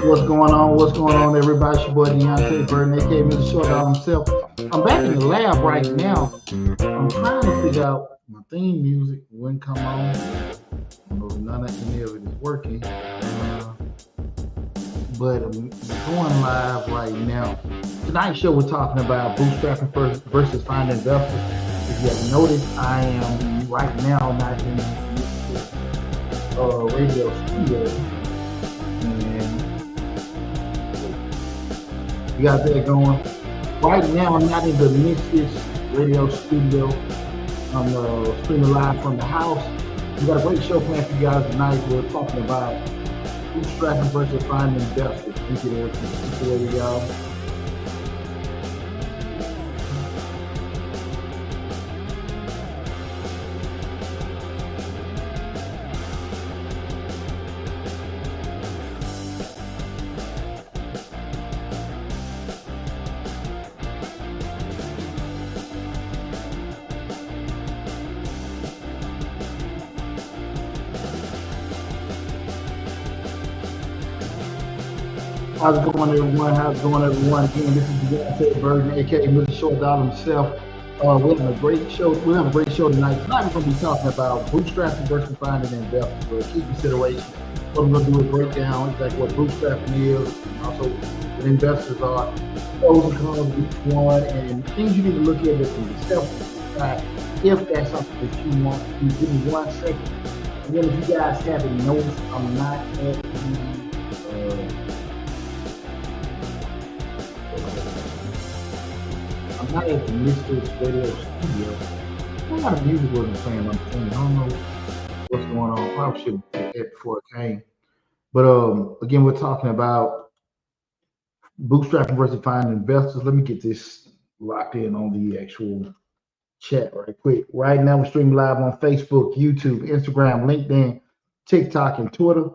What's going on? What's going on, everybody? It's your boy Deonte Burden, aka Mr. Short Dog himself. I'm back in the lab right now. I'm trying to figure out my theme music when come on. I know any of it is working, but I'm going live right now. Tonight's show we're talking about bootstrapping versus finding investors. If you have noticed, I am right now not in the radio studio, and you got that going. Right now, I'm not in the Memphis radio studio. I'm streaming live from the house. We got a great show planned for you guys tonight. We're talking about bootstrapping versus finding investors. Thank you there. There we go. How's it going, everyone? How's it going, everyone? Again, this is Deonte Burden, aka Mr. Short Dollar himself. We're having a great show. We're having a great show tonight. Tonight we're going to be talking about bootstrapping versus finding investors. For key consideration, what I'm going to do is break down exactly what bootstrapping is, and also what investors are, pros and cons of each one, and things you need to look at it from yourself to decide if that's something that you want. You give me 1 second. And then if you guys haven't noticed, I'm not at I'm not at the Mr. Radio studio. A lot of music wasn't playing on the thing. I don't know what's going on. Probably should have did that before it came. But again, we're talking about bootstrapping versus finding investors. Let me get this locked in on the actual chat right quick. Right now, we're streaming live on Facebook, YouTube, Instagram, LinkedIn, TikTok, and Twitter.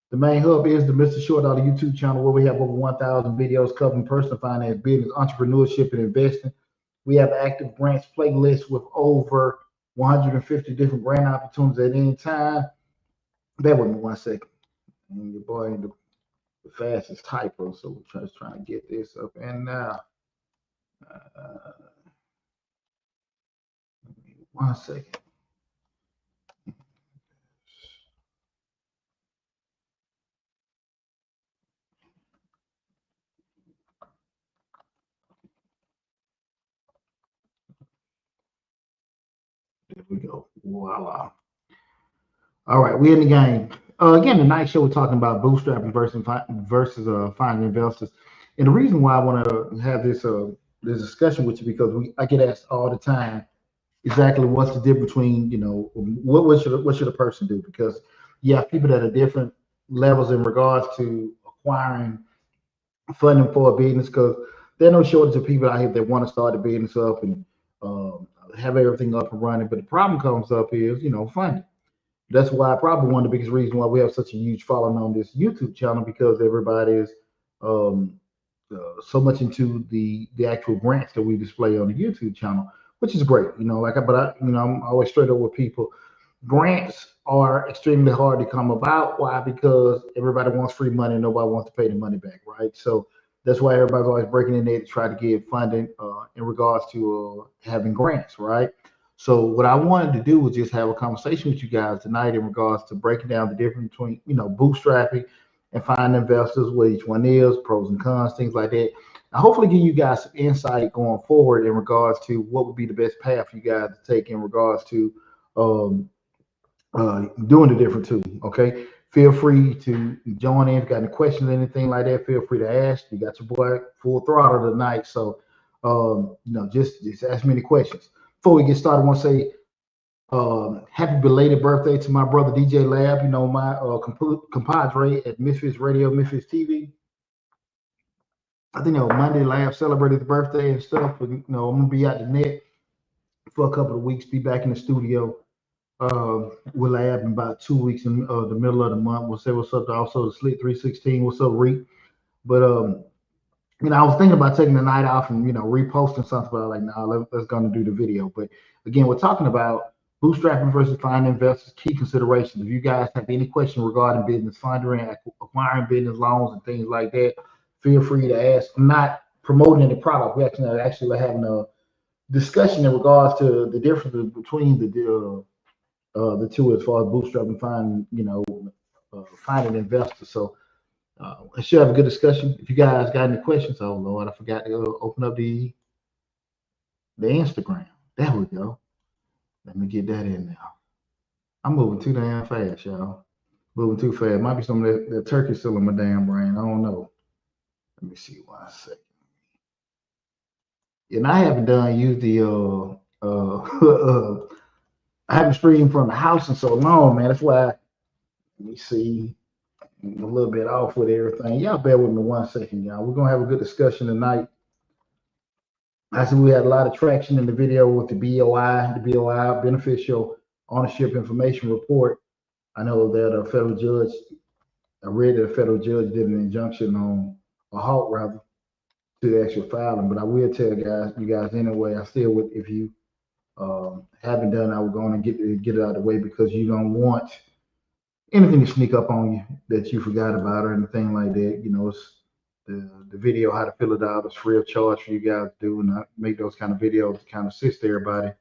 The main hub is the Mr. Short Dollar YouTube channel, where we have over 1,000 videos covering personal finance, business, entrepreneurship, and investing. We have active grants playlist with over 150 different grant opportunities at any time. Bear with me 1 second. And your boy ain't the fastest typer, so we're just trying to get this up and now. 1 second. There we go. Voila. All right, we're in the game. Again, tonight's show we're talking about bootstrapping versus finding investors. And the reason why I want to have this discussion with you, because I get asked all the time exactly what's the difference between, what should a person do, because you have people that are different levels in regards to acquiring funding for a business, because there are no shortage of people out here that want to start a business up and have everything up and running. But the problem comes up is, funding. That's why probably one of the biggest reasons why we have such a huge following on this YouTube channel, because everybody is so much into the actual grants that we display on the YouTube channel, which is great. I'm always straight up with people. Grants are extremely hard to come about. Why? Because everybody wants free money and nobody wants to pay the money back, right? So that's why everybody's always breaking in there to try to get funding in regards to having grants, right? So what I wanted to do was just have a conversation with you guys tonight in regards to breaking down the difference between, bootstrapping and finding investors, what each one is, pros and cons, things like that. And hopefully give you guys some insight going forward in regards to what would be the best path for you guys to take in regards to doing the different two. Okay. Feel free to join in. If you got any questions, anything like that, feel free to ask. You got your boy full throttle tonight. So, just ask me any questions. Before we get started, I want to say happy belated birthday to my brother DJ Lab, my compadre at Memphis Radio, Memphis TV. I think Monday Lab celebrated the birthday and stuff, but I'm gonna be out the net for a couple of weeks, be back in the studio with Lab in about 2 weeks in the middle of the month. We'll say what's up to also the Slit 316. What's up, Reek? But I was thinking about taking the night off and reposting something, but I was like, let's go and do the video. But again, we're talking about Bootstrapping versus finding investors, key considerations. If you guys have any questions regarding business funding, acquiring business loans, and things like that, feel free to ask. I'm not promoting any product. We're actually having a discussion in regards to the difference between the two as far as bootstrapping, finding investors. So I should have a good discussion. If you guys got any questions, oh Lord, I forgot to open up the Instagram. There we go. Let me get that in now. I'm moving too damn fast, y'all. Moving too fast. Might be some of that turkey still in my damn brain. I don't know. Let me see 1 second. And I haven't used the I haven't streamed from the house in so long, man. That's why let me see. I'm a little bit off with everything. Y'all bear with me 1 second, y'all. We're gonna have a good discussion tonight. I said we had a lot of traction in the video with the BOI Beneficial Ownership Information Report. I know that a federal judge, I read that a federal judge did an injunction on a halt rather to the actual filing, but I will tell you guys anyway. I still would, if you haven't done, I would go on and get it out of the way because you don't want anything to sneak up on you that you forgot about or anything like that. You know, it's the video how to fill it out is free of charge for you guys to do, and I make those kind of videos to kind of assist everybody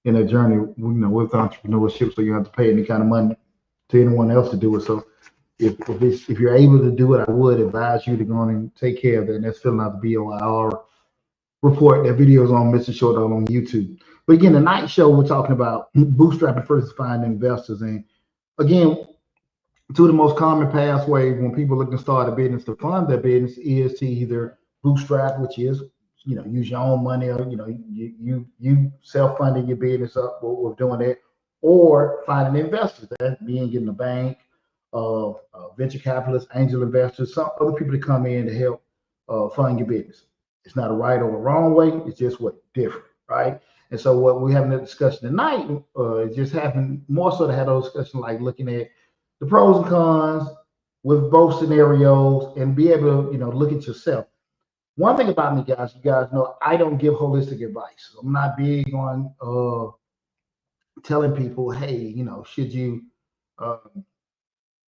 in their journey, you know, with entrepreneurship, so you don't have to pay any kind of money to anyone else to do it. So if you're able to do it, I would advise you to go on and take care of that. And that's filling out the BOIR report. That video is on Mr. Short on YouTube. But again, the night show, we're talking about bootstrapping versus finding investors. And again, two of the most common pathways when people look to start a business to fund their business is to either bootstrap, which is, you know, use your own money, or, you know, you self-funding your business up with doing that, or finding investors. That being getting a bank, venture capitalists, angel investors, some other people to come in to help fund your business. It's not a right or a wrong way. It's just what different, right? And so what we're having a discussion tonight is just having more so to have those discussions, like looking at the pros and cons with both scenarios and be able to, you know, look at yourself. One thing about me, guys, you guys know I don't give holistic advice. I'm not big on telling people, hey, you know, should you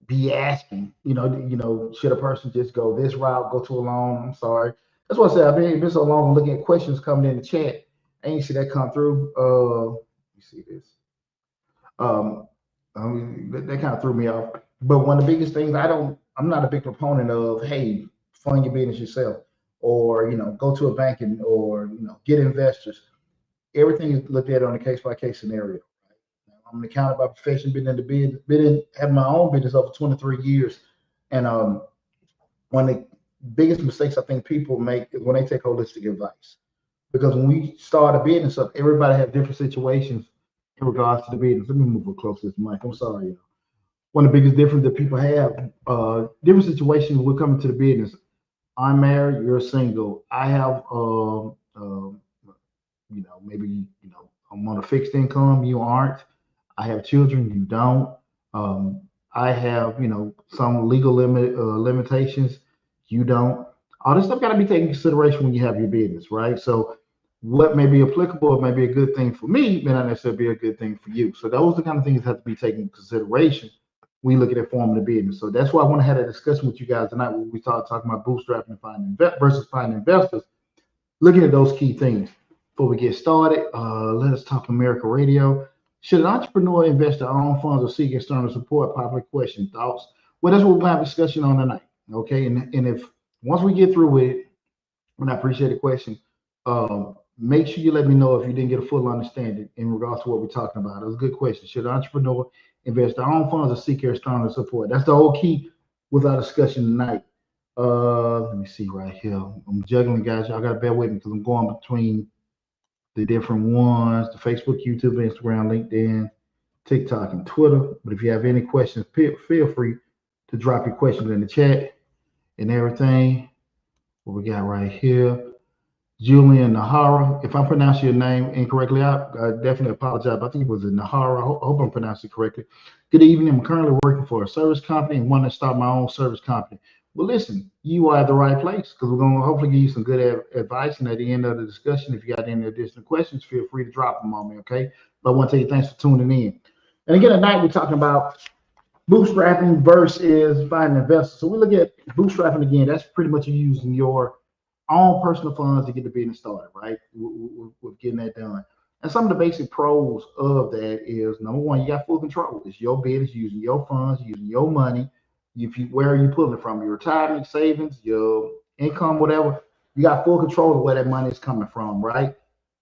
be asking, you know, should a person just go this route, go to a loan? I'm sorry. That's what I said. I've been so long looking at questions coming in the chat. I ain't see that come through. You see this. That kind of threw me off. But one of the biggest things I'm not a big proponent of, hey, fund your business yourself, or, you know, go to a bank or, you know, get investors. Everything is looked at on a case by case scenario. I'm an accountant by profession, been in the business, having my own business over 23 years. And one of the biggest mistakes I think people make is when they take holistic advice. Because when we start a business up, everybody has different situations in regards to the business. Let me move a closer to this mic. I'm sorry, y'all. One of the biggest differences that people have, different situations when we're coming to the business. I'm married, you're single. I have, you know, maybe, you know, I'm on a fixed income, you aren't. I have children, you don't. I have, you know, some legal limitations, you don't. All this stuff got to be taken into consideration when you have your business, right? So what may be applicable, it may be a good thing for me, may not necessarily be a good thing for you. So those are the kind of things that have to be taken into consideration when you look at it forming the business. So that's why I want to have a discussion with you guys tonight when we start talking about bootstrapping and finding investors, looking at those key things. Before we get started, let us talk America Radio. Should an entrepreneur invest their own funds or seek external support? Popular question, thoughts? Well, that's what we're going to have a discussion on tonight. Okay, and if once we get through with it, and I appreciate the question, make sure you let me know if you didn't get a full understanding in regards to what we're talking about. It was a good question. Should an entrepreneur invest their own funds or seek external support? That's the whole key with our discussion tonight. Let me see right here. I'm juggling, guys. Y'all got to bear with me because I'm going between the different ones, the Facebook, YouTube, Instagram, LinkedIn, TikTok, and Twitter. But if you have any questions, feel free to drop your questions in the chat and everything. What we got right here. Julian Nahara. If I pronounce your name incorrectly, I definitely apologize. I think it was Nahara. I hope I'm pronouncing it correctly. Good evening. I'm currently working for a service company and want to start my own service company. Well, listen, you are at the right place because we're going to hopefully give you some good advice. And at the end of the discussion, if you got any additional questions, feel free to drop them on me, okay? But I want to tell you thanks for tuning in. And again, tonight we're talking about bootstrapping versus finding investors. So we look at bootstrapping again. That's pretty much you using your own personal funds to get the business started, right? With getting that done. And some of the basic pros of that is number one, you got full control. It's your business, using your funds, using your money. If you where are you pulling it from? Your retirement savings, your income, whatever. You got full control of where that money is coming from, right?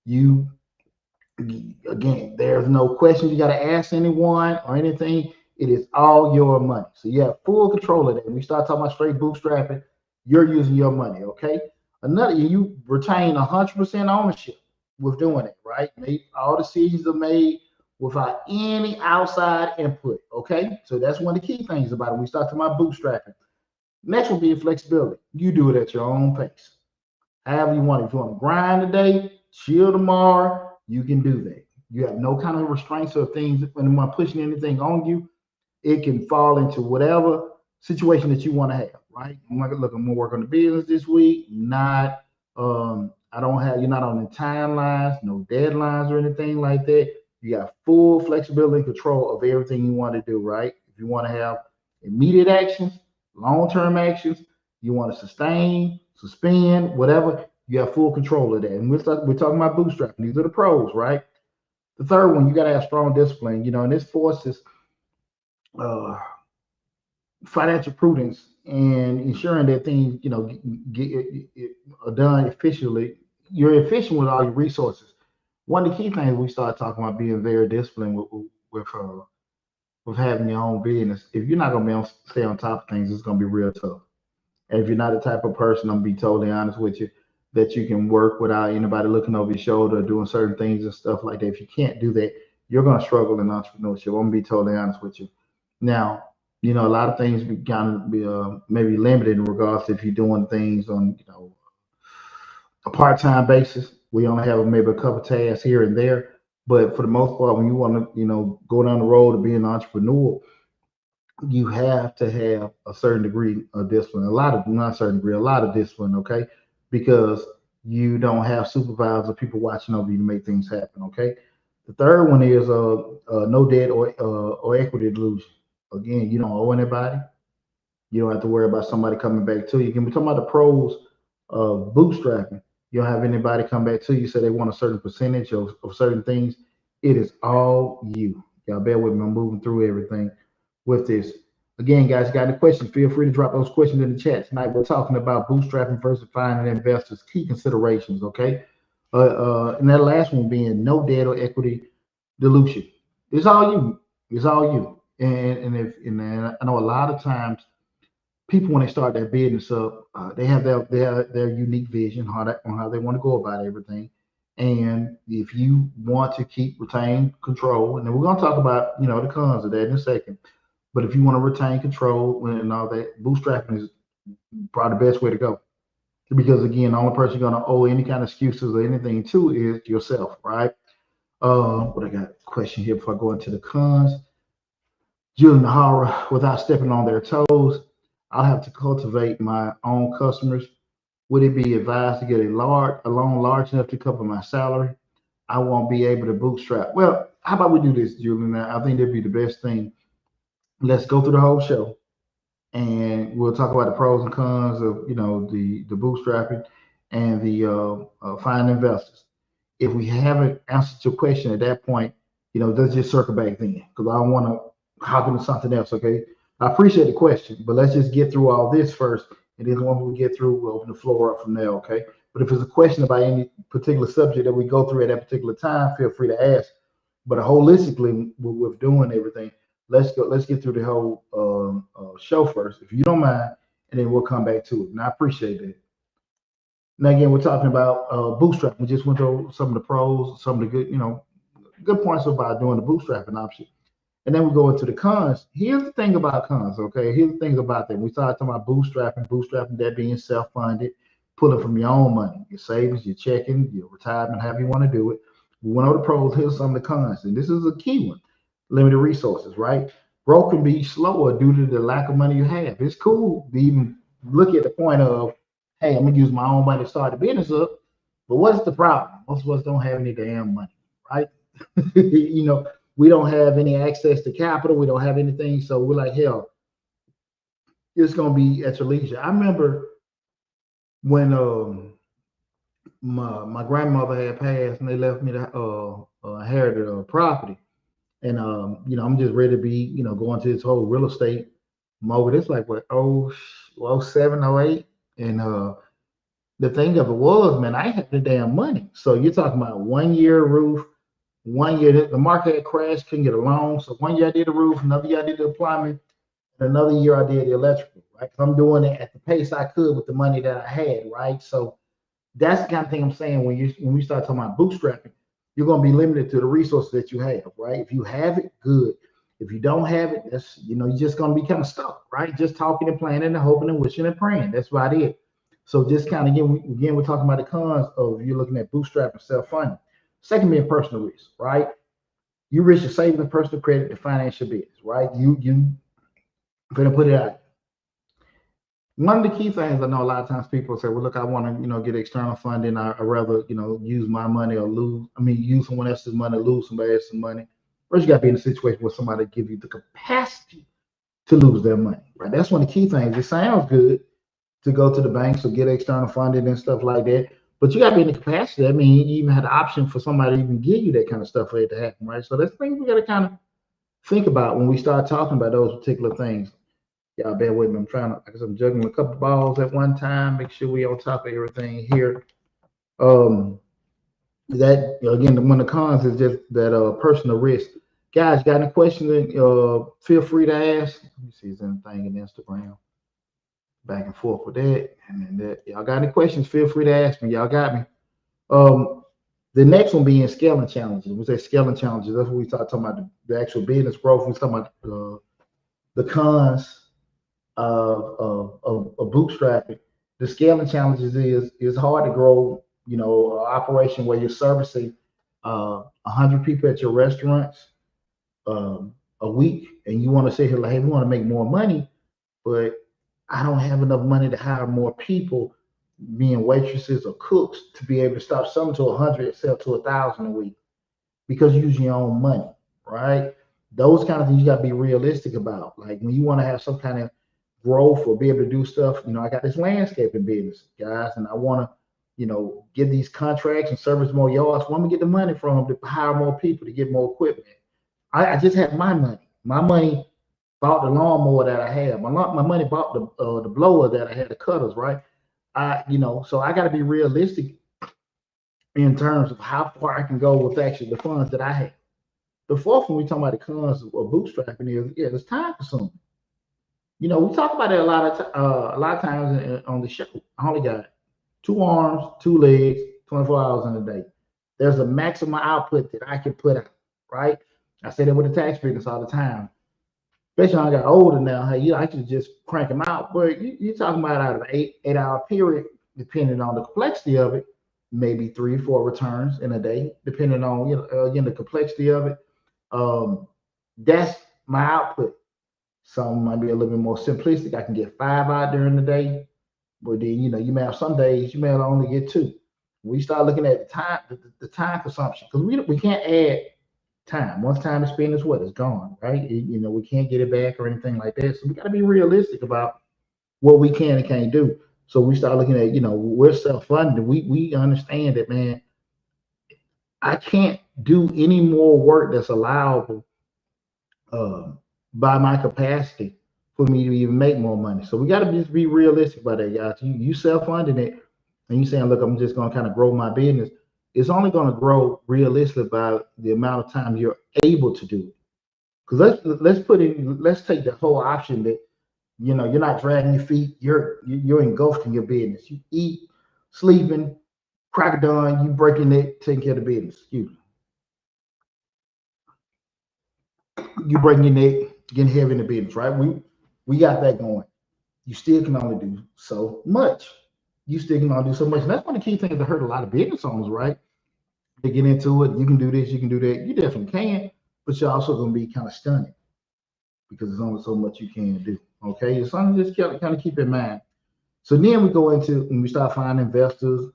You again, there's no questions you got to ask anyone or anything. It is all your money. So you have full control of that. When we start talking about straight bootstrapping, you're using your money, okay? Another, you retain 100% ownership with doing it, right? All decisions are made without any outside input, okay? So that's one of the key things about it. When we start talking about bootstrapping. Next will be flexibility. You do it at your own pace however you want. If you want to grind today, chill tomorrow, you can do that. You have no kind of restraints or things when I'm pushing anything on you. It can fall into whatever situation that you want to have, right? I'm like, look, I'm gonna work on the business this week. Not, I don't have. You're not on the timelines, no deadlines or anything like that. You got full flexibility and control of everything you want to do, right? If you want to have immediate actions, long-term actions, you want to sustain, suspend, whatever, you have full control of that. And we're talking about bootstrapping. These are the pros, right? The third one, you got to have strong discipline, and this forces uh, financial prudence and ensuring that things, get are done efficiently. You're efficient with all your resources. One of the key things we start talking about being very disciplined with having your own business. If you're not gonna be stay on top of things, it's gonna be real tough. And if you're not the type of person, I'm gonna be totally honest with you, that you can work without anybody looking over your shoulder, doing certain things and stuff like that. If you can't do that, you're gonna struggle in entrepreneurship. I'm gonna be totally honest with you. Now, a lot of things be kind of be maybe limited in regards to if you're doing things on a part-time basis. We only have maybe a couple tasks here and there, but for the most part, when you want to go down the road to being an entrepreneur, you have to have a certain degree of discipline. A lot of not a certain degree, a lot of discipline, okay? Because you don't have supervisors or people watching over you to make things happen, okay? The third one is no debt or equity delusion. Again, you don't owe anybody. You don't have to worry about somebody coming back to you. Can we talk about the pros of bootstrapping? You don't have anybody come back to you say they want a certain percentage of certain things. It is all you. Y'all bear with me. I'm moving through everything with this. Again, guys, got any questions? Feel free to drop those questions in the chat. Tonight we're talking about bootstrapping versus finding investors. Key considerations, okay? And that last one being no debt or equity dilution. It's all you. It's all you. And I know a lot of times people when they start their business up, they have their unique vision on how they want to go about everything. And if you want to keep retain control, and then we're going to talk about the cons of that in a second. But if you want to retain control and all that, bootstrapping is probably the best way to go. Because again, the only person you're going to owe any kind of excuses or anything to is yourself, right? What I got a question here before I go into the cons. Julian Nahara, without stepping on their toes, I'll have to cultivate my own customers. Would it be advised to get a loan large enough to cover my salary? I won't be able to bootstrap. Well, how about we do this, Julian? I think that'd be the best thing. Let's go through the whole show and we'll talk about the pros and cons of the bootstrapping and the finding investors. If we haven't answered your question at that point, let's just circle back then because I don't want to hop into something else. Okay, I appreciate the question, but let's just get through all this first, and then once we get through, we'll open the floor up from there. Okay, but if it's a question about any particular subject that we go through at that particular time, feel free to ask. But holistically, with doing everything, let's go. Let's get through the whole show first, if you don't mind, and then we'll come back to it. And I appreciate that. Now again, we're talking about bootstrap. We just went over some of the pros, some of the good points about doing the bootstrapping option. And then we go into the cons. Here's the thing about cons, okay? Here's the thing about that. We started talking about bootstrapping that being self-funded, pulling from your own money, your savings, your checking, your retirement, however you want to do it. We went over the pros. Here's some of the cons. And this is a key one. Limited resources, right? Growth can be slower due to the lack of money you have. It's cool to even look at the point of, hey, I'm gonna use my own money to start the business up. But what's the problem? Most of us don't have any damn money, right? We don't have any access to capital. We don't have anything. So we're like, hell, it's gonna be at your leisure. I remember when my grandmother had passed and they left me the inherited property. And I'm just ready to be, going to this whole real estate mode. It's like what, oh 07, oh 08. And the thing of it was, man, I had the damn money. So you're talking about 1 year roof, 1 year the market had crashed, couldn't get a loan. So 1 year I did the roof, another year I did the plumbing, and another year I did the electrical, right? 'Cause I'm doing it at the pace I could with the money that I had, right? So that's the kind of thing I'm saying when we start talking about bootstrapping, you're going to be limited to the resources that you have, right? If you have it, good. If you don't have it, that's you're just going to be kind of stuck, right? Just talking and planning and hoping and wishing and praying. That's about it. So just kind of again, we're talking about the cons of you're looking at bootstrapping, self-funding. Second, being personal risk, right? You risk your savings, personal credit, the financial business, right? You gonna put it out. One of the key things I know a lot of times people say, well, look, I want to, get external funding. I rather, use my money or use someone else's money, lose somebody else's money. First, you got to be in a situation where somebody give you the capacity to lose their money, right? That's one of the key things. It sounds good to go to the banks or get external funding and stuff like that, but you got to be in the capacity. I mean, you even had the option for somebody to even give you that kind of stuff for it to happen, right? So that's things we got to kind of think about when we start talking about those particular things. Y'all bear with me. I'm trying to, because I'm juggling a couple balls at one time. Make sure we on top of everything here. Um, that again, one of the cons is just that personal risk. Guys, got any questions? Feel free to ask. Let me see if there's anything in Instagram. Back and forth with that, and then that. Y'all got any questions? Feel free to ask me. Y'all got me. Um, the next one being scaling challenges. We say scaling challenges. That's what we start talking about the actual business growth. We talking about the cons of bootstrapping. The scaling challenges is hard to grow, operation where you're servicing 100 people at your restaurants a week, and you want to say, hey, we want to make more money, but I don't have enough money to hire more people, being waitresses or cooks, to be able to stop selling to 100 and sell to 1,000 a week because you use your own money, right? Those kind of things you got to be realistic about. Like when you want to have some kind of growth or be able to do stuff, I got this landscaping business, guys, and I want to, get these contracts and service more yards. Where I'm gonna get the money from to hire more people to get more equipment. I just had my money. My money bought the lawnmower that I had. My money bought the blower that I had, the cutters, right? So I got to be realistic in terms of how far I can go with actually the funds that I have. The fourth one we talking about the cons of bootstrapping is it's time consuming. We talk about it a lot of times on the show. I only got 2 arms, 2 legs, 24 hours in a day. There's a maximum output that I can put out, right? I say that with the tax business all the time. Especially when I got older now, hey, I can just crank them out. But you're talking about out of an 8 hour period, depending on the complexity of it, maybe 3 or 4 returns in a day, depending on again the complexity of it. That's my output. Some might be a little bit more simplistic. I can get 5 out during the day, but then you may have some days you may only get 2. We start looking at the time consumption, because we can't add time. Once time is spent, it's gone, right? We can't get it back or anything like that. So we got to be realistic about what we can and can't do. So we start looking at, we're self-funded. We understand that, man, I can't do any more work that's allowable by my capacity for me to even make more money. So we got to just be realistic about that, guys. You self-funding it, and you saying, look, I'm just going to kind of grow my business. It's only going to grow realistically by the amount of time you're able to do it. Because let's take the whole option that you're not dragging your feet, you're engulfed in your business. You eat, sleeping, crack of dawn, you breaking it, taking care of the business. Excuse me. You breaking your neck, getting heavy in the business, right? We got that going. You still can only do so much. You still can only do so much. And that's one of the key things that hurt a lot of business owners, right? They get into it. You can do this, you can do that. You definitely can, but you're also going to be kind of stunted because there's only so much you can do. Okay, so I'm just kind of keep in mind. So then we go into when we start finding investors,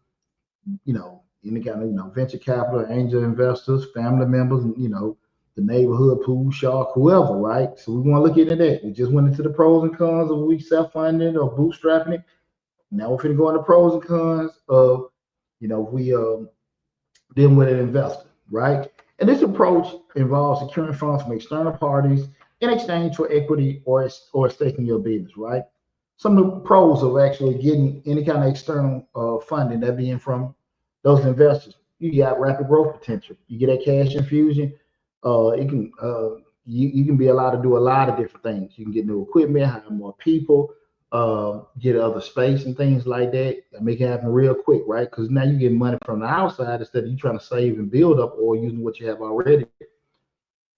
any kind of venture capital, angel investors, family members, the neighborhood pool shark, whoever, right? So we want to look into that. We just went into the pros and cons of we self-funding or bootstrapping it. Now we're going to go into pros and cons of, we then with an investor, right? And this approach involves securing funds from external parties in exchange for equity or stake in your business, right? Some of the pros of actually getting any kind of external funding, that being from those investors, you got rapid growth potential. You get that cash infusion. It can you can be allowed to do a lot of different things. You can get new equipment, hire more people, get other space and things like that, and make it happen real quick, right? Because now you get money from the outside instead of you trying to save and build up or using what you have already.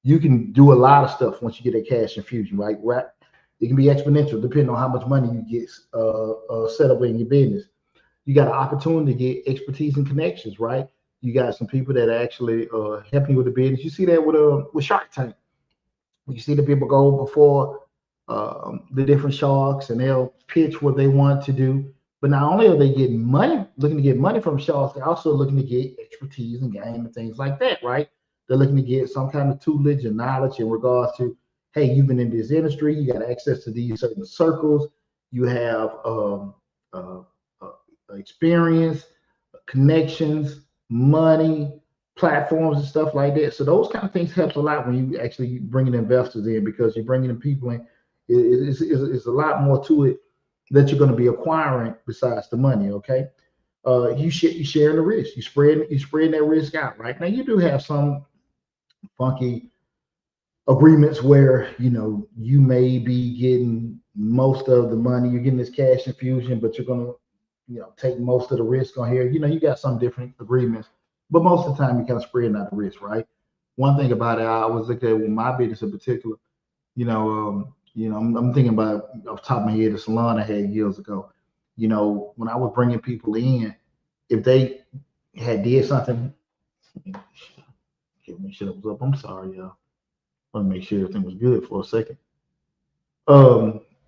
You can do a lot of stuff once you get a cash infusion, right? Right. It can be exponential depending on how much money you get set up in your business. You got an opportunity to get expertise and connections, right? You got some people that actually helping you with the business. You see that with Shark Tank. You see the people go before the different sharks and they'll pitch what they want to do. But not only are they getting money, looking to get money from sharks, they're also looking to get expertise and game and things like that, right? They're looking to get some kind of tutelage and knowledge in regards to, hey, you've been in this industry, you got access to these certain circles, you have uh, experience, connections, money, platforms and stuff like that. So those kind of things helps a lot when you actually bringing investors in because you're bringing in people in. It's a lot more to it that you're going to be acquiring besides the money. Okay, you sharing the risk. You spreading that risk out. Right now, you do have some funky agreements where you may be getting most of the money. You're getting this cash infusion, but you're going to take most of the risk on here. You got some different agreements, but most of the time you kind of spreading out the risk, right? One thing about it, I was looking at with my business in particular, I'm thinking about off the top of my head the salon I had years ago. When I was bringing people in, if they had did something, make sure it was up. I'm sorry, y'all. I want to make sure everything was good for a second.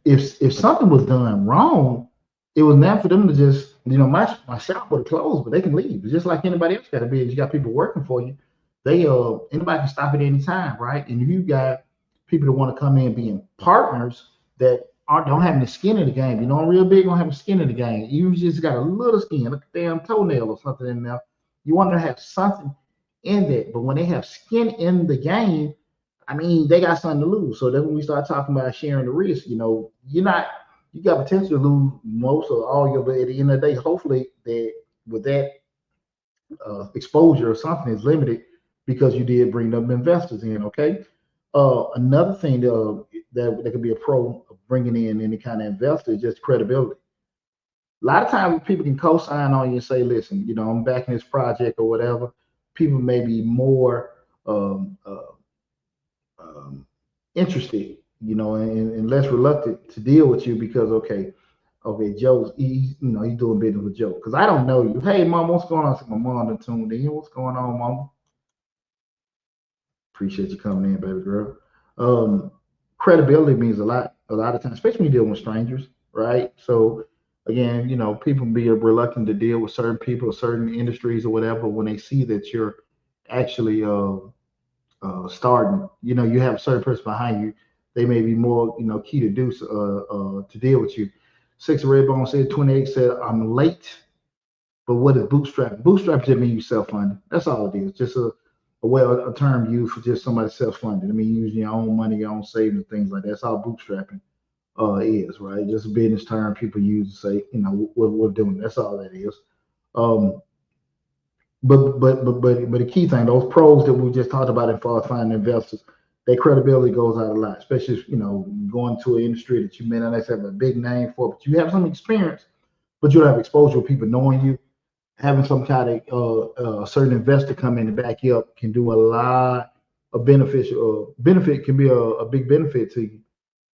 If something was done wrong, it was not for them to just my shop would have closed, but they can leave. It's just like anybody else got a business. You got people working for you. They anybody can stop at any time, right? And if you got people that want to come in being partners that don't have any skin in the game, I'm real big on having skin in the game. You just got a little skin, a damn toenail or something in there. You want to have something in that, but when they have skin in the game, I mean, they got something to lose. So then when we start talking about sharing the risk, you got potential to lose most or all your, but at the end of the day, hopefully that with that exposure or something is limited because you did bring them investors in. Okay. Another thing that could be a pro of bringing in any kind of investor is just credibility. A lot of times people can co-sign on you and say, listen, I'm backing this project or whatever. People may be more um, interested, and less reluctant to deal with you because okay, Joe's he's doing business with Joe because I don't know you. Hey, mom, what's going on? So my mom done tuned in. What's going on, mom? Appreciate you coming in, baby girl. Um, Credibility means a lot of times, especially when you're dealing with strangers, right? So again, people be reluctant to deal with certain people, certain industries, or whatever when they see that you're actually starting, you have a certain person behind you, they may be more, key to do to deal with you. Six of Red Bone said 28 said, I'm late, but what is bootstrap? Bootstrap just means you self-funded. That's all it is. Just a term used for just somebody self-funded. I mean, using your own money, your own savings, things like that. That's all bootstrapping is, right? Just a business term people use to say, what we're doing. That's all that is. Um, but the key thing, those pros that we just talked about as far as finding investors, their credibility goes out a lot, especially if, going to an industry that you may not necessarily have a big name for, but you have some experience, but you don't have exposure with people knowing you. Having some kind of certain investor come in and back you up can do a lot of beneficial benefit can be a big benefit to you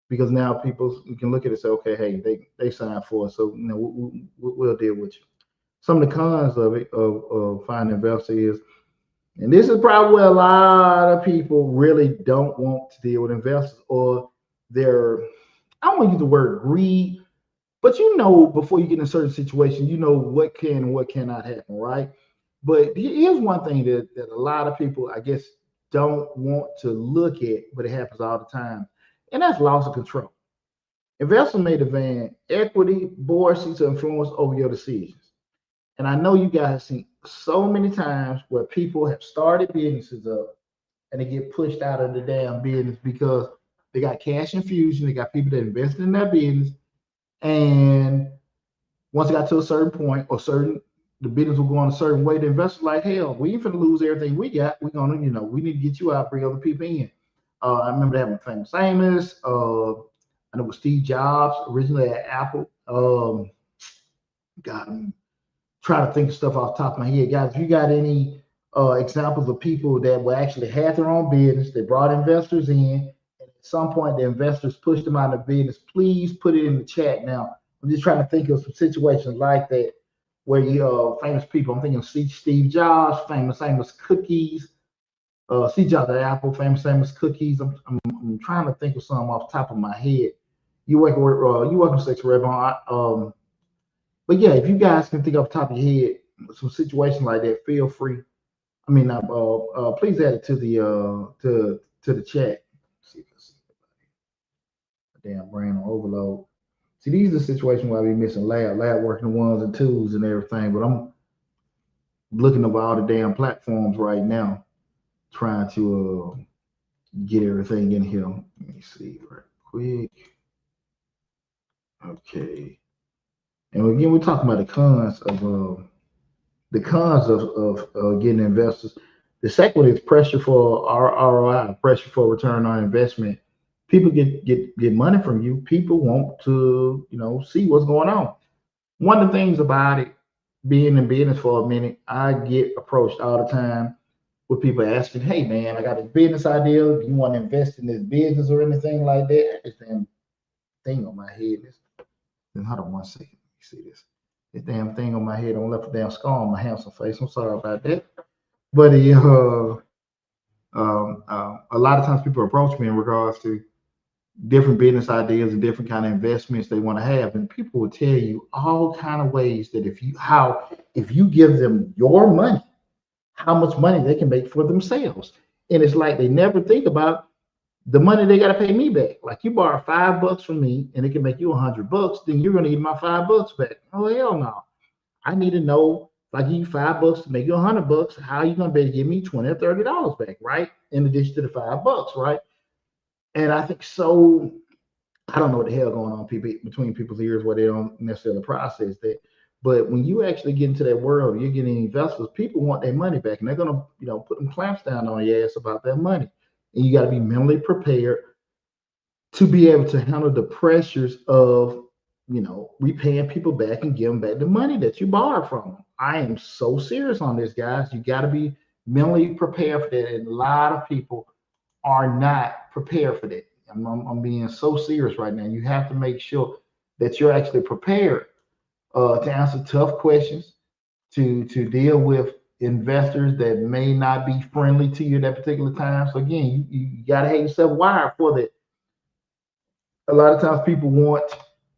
because now people you can look at it and say, okay, hey, they signed for us, so we'll deal with you. Some of the cons of it of finding investor is, and this is probably where a lot of people really don't want to deal with investors or they're I don't want to use the word greed, But you know, before you get in a certain situation, you know what can and what cannot happen, right? But here's one thing that a lot of people, I guess, don't want to look at, but it happens all the time, and that's loss of control. Investors may demand equity, board seats, or influence over your decisions. And I know you guys have seen so many times where people have started businesses up and they get pushed out of the damn business because they got cash infusion, they got people that invest in their business, and once it got to a certain point or certain the business will go on a certain way, the investors like, hell, we ain't finna lose everything we got. We're gonna, we need to get you out, bring other people in. I remember that with Famous Amos. I know with Steve Jobs originally at Apple. God, I'm trying to think of stuff off the top of my head. Guys, if you got any examples of people that were actually had their own business, they brought investors in, and at some point the investors pushed them out of business, please put it in the chat now. I'm just trying to think of some situations like that where you famous people. I'm thinking of Steve Jobs, famous cookies, Steve Jobs at Apple, famous cookies. I'm trying to think of some off the top of my head. You work with Six Red but yeah, if you guys can think off the top of your head some situation like that, feel free. I mean, please add it to the to the chat. Let's see if I see damn brain on overload. See, these are the situations where I be missing lab working the ones and twos and everything. But I'm looking over all the damn platforms right now, trying to get everything in here. Let me see right quick. Okay, and again, we're talking about the cons of getting investors. The second one is pressure for ROI, pressure for return on investment. People get money from you. People want to see what's going on. One of the things about it, being in business for a minute, I get approached all the time with people asking, "Hey man, I got a business idea. Do you want to invest in this business or anything like that?" This damn thing on my head. Then hold on one second. Let me see this. This damn thing on my head on left a damn scar on my handsome face. I'm sorry about that. But a lot of times people approach me in regards to different business ideas and different kind of investments they want to have, and people will tell you all kind of ways that if you give them your money, how much money they can make for themselves. And it's like they never think about the money they got to pay me back. Like you borrow $5 from me and it can make you $100, then you're going to need my $5 back. Oh hell no! I need to know if I give you $5 to make you $100, how are you going to be able to give me $20 or $30 back, right? In addition to the $5, right? And I think so. I don't know what the hell going on between people's ears where they don't necessarily process that. But when you actually get into that world, you're getting investors. People want their money back, and they're gonna, put them clamps down on your ass about that money. And you got to be mentally prepared to be able to handle the pressures of, repaying people back and giving back the money that you borrowed from them. I am so serious on this, guys. You got to be mentally prepared for that, and a lot of people are not prepared for that. I'm being so serious right now. You have to make sure that you're actually prepared to answer tough questions, to deal with investors that may not be friendly to you at that particular time. So again, you got to have yourself wired for that. A lot of times people want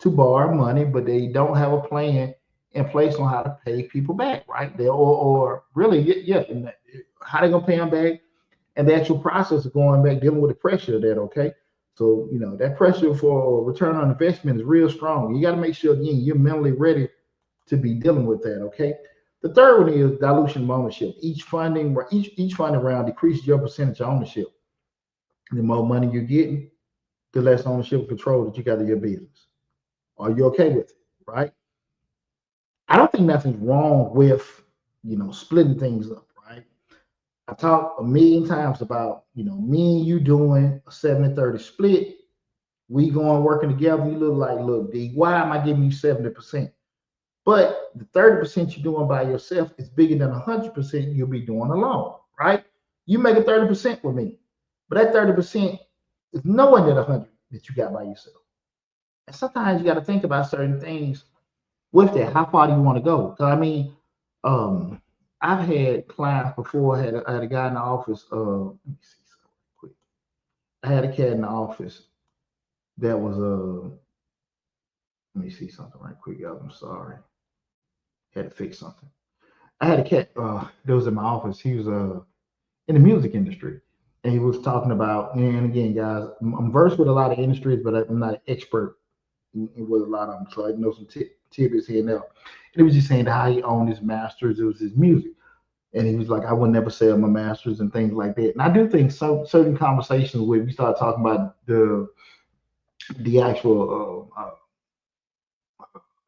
to borrow money, but they don't have a plan in place on how to pay people back, right? Or really, yeah, how they gonna pay them back, and the actual process of going back, dealing with the pressure of that. Okay, so that pressure for return on investment is real strong. You got to make sure again you're mentally ready to be dealing with that. Okay. The third one is dilution of ownership. Each funding round decreases your percentage of ownership. The more money you're getting, the less ownership and control that you got of your business. Are you okay with it? Right? I don't think nothing's wrong with splitting things up, right? I talked a million times about me and you doing a 70-30 split. We going working together. You look like, look, D, why am I giving you 70%? But the 30% you're doing by yourself is bigger than 100% you'll be doing alone, right? You make a 30% with me, but that 30% is nowhere near the 100 that you got by yourself. And sometimes you got to think about certain things with that. How far do you want to go? Because I mean, I've had clients before. I had a guy in the office. Let me see something quick. I had a cat in the office that was Let me see something right quick, y'all. I'm sorry. Had to fix something. I had a cat that was in my office. He was in the music industry. And he was talking about, and again, guys, I'm versed with a lot of industries, but I'm not an expert with a lot of them. So I know some tidbits here and there. And he was just saying how he owned his masters. It was his music. And he was like, I would never sell my masters and things like that. And I do think certain conversations where we start talking about the actual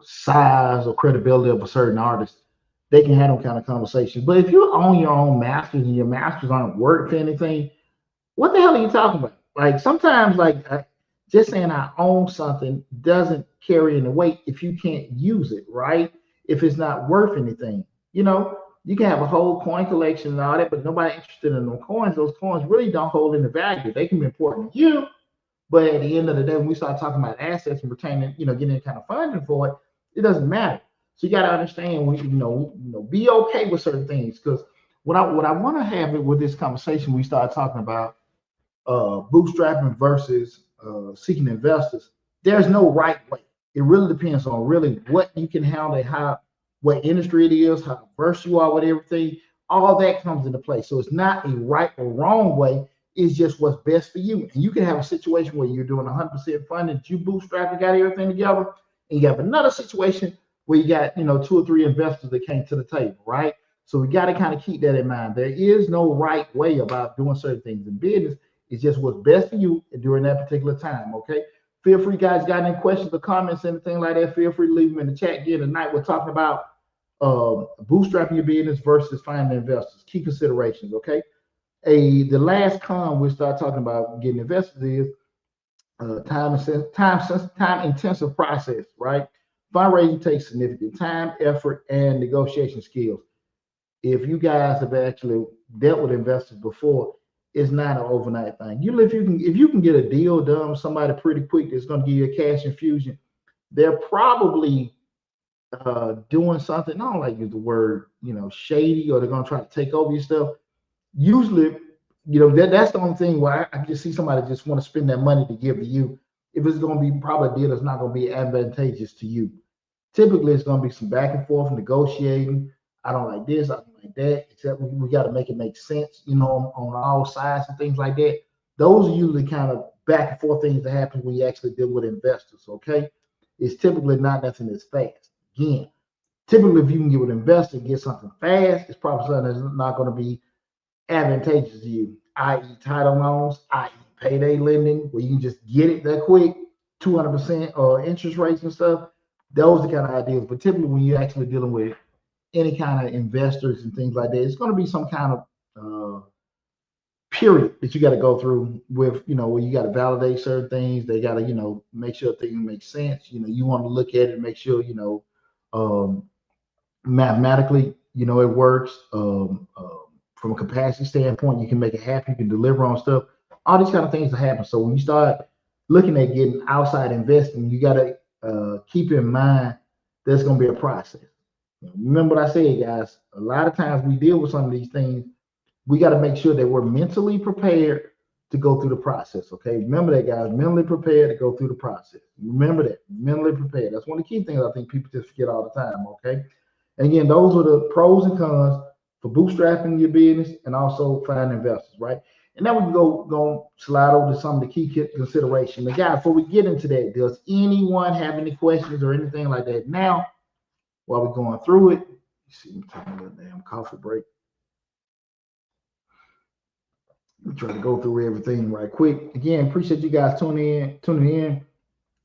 size or credibility of a certain artist, they can have them kind of conversations. But if you own your own masters and your masters aren't worth anything, what the hell are you talking about? Like sometimes, just saying I own something doesn't carry any weight if you can't use it, right? If it's not worth anything, you know, you can have a whole coin collection and all that, but nobody interested in those coins. Those coins really don't hold any value. They can be important to you, but at the end of the day, when we start talking about assets and retaining, getting any kind of funding for it, it doesn't matter. So you got to understand when be okay with certain things because what I want to have it with this conversation, we start talking about bootstrapping versus seeking investors. There's no right way. It really depends on really what you can handle, how what industry it is, how versed you are with everything. All that comes into play. So it's not a right or wrong way. It's just what's best for you. And you can have a situation where you're doing 100% funding, you bootstrap, you got everything together, and you have another situation where you got 2 or 3 investors that came to the table, right? So we got to kind of keep that in mind. There is no right way about doing certain things in business. It's just what's best for you during that particular time. Okay. Feel free, guys. Got any questions or comments, anything like that? Feel free to leave them in the chat. Again, tonight we're talking about bootstrapping your business versus finding investors. Key considerations. Okay. The last con we start talking about getting investors is time intensive process. Right. Fundraising takes significant time, effort, and negotiation skills. If you guys have actually dealt with investors before, it's not an overnight thing. If you can get a deal done with somebody pretty quick that's going to give you a cash infusion, they're probably doing something. I don't like to use the word shady, or they're going to try to take over your stuff. Usually, that's the only thing where I just see somebody just want to spend that money to give to you. If it's going to be probably a deal that's not going to be advantageous to you. Typically, it's going to be some back and forth negotiating. I don't like this, I don't like that, except we got to make it make sense, on all sides and things like that. Those are usually kind of back and forth things that happen when you actually deal with investors, okay? It's typically not nothing that's fast. Again, typically if you can get with an investor and get something fast, it's probably something that's not going to be advantageous to you, i.e. title loans, i.e. payday lending, where you can just get it that quick, 200% or interest rates and stuff. Those are the kind of ideas. But typically when you're actually dealing with any kind of investors and things like that, it's going to be some kind of period that you got to go through with, where you got to validate certain things. They got to, make sure things make sense. You want to look at it and make sure, um, mathematically, it works. From a capacity standpoint, you can make it happen. You can deliver on stuff. All these kind of things that happen. So when you start looking at getting outside investing, you got to keep in mind there's going to be a process. Remember what I said, guys. A lot of times we deal with some of these things. We got to make sure that we're mentally prepared to go through the process. Okay. Remember that, guys. Mentally prepared to go through the process. Remember that. Mentally prepared. That's one of the key things I think people just forget all the time. Okay. And again, those are the pros and cons for bootstrapping your business and also finding investors, right? And now we can go slide over to some of the key considerations. Now, guys, before we get into that, does anyone have any questions or anything like that now while we're going through it? You see me taking a little damn coffee break. I'm trying to go through everything right quick. Again, appreciate you guys tuning in.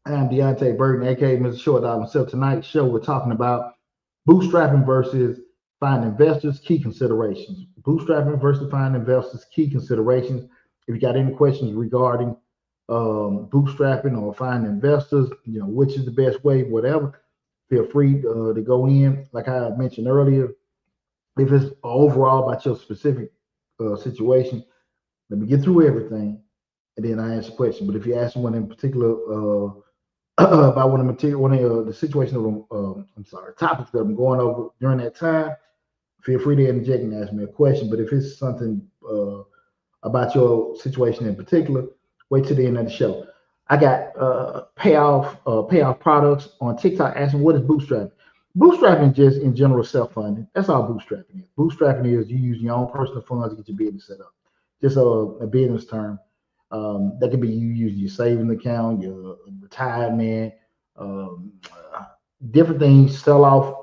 I'm Deonte Burden, aka Mr. Short Dollar himself. Tonight's show, we're talking about bootstrapping versus finding investors, key considerations. Bootstrapping versus finding investors, key considerations. If you got any questions regarding bootstrapping or finding investors, which is the best way, whatever, feel free to go in. Like I mentioned earlier, if it's overall about your specific situation, let me get through everything, and then I answer questions. But if you ask one in particular about one of the situations of topics that I'm going over during that time, feel free to interject and ask me a question. But if it's something about your situation in particular, wait till the end of the show. I got payoff products on TikTok asking what is bootstrapping. Bootstrapping just in general self-funding. That's all bootstrapping is. Bootstrapping is you use your own personal funds to get your business set up. Just a business term. That could be you using your savings account, your retirement, um, uh, different things. Sell off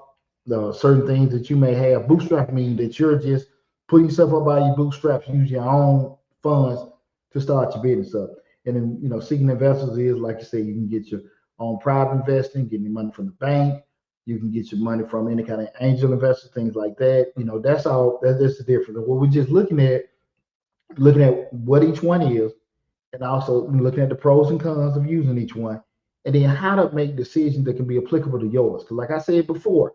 certain things that you may have. Bootstrapping means that you're just putting yourself up by your bootstraps, use your own funds to start your business up. And then, seeking investors is like you say, you can get your own private investing, getting your money from the bank. You can get your money from any kind of angel investors, things like that. That's all. That's the difference. What we're just looking at what each one is, and also looking at the pros and cons of using each one, and then how to make decisions that can be applicable to yours. Because, like I said before,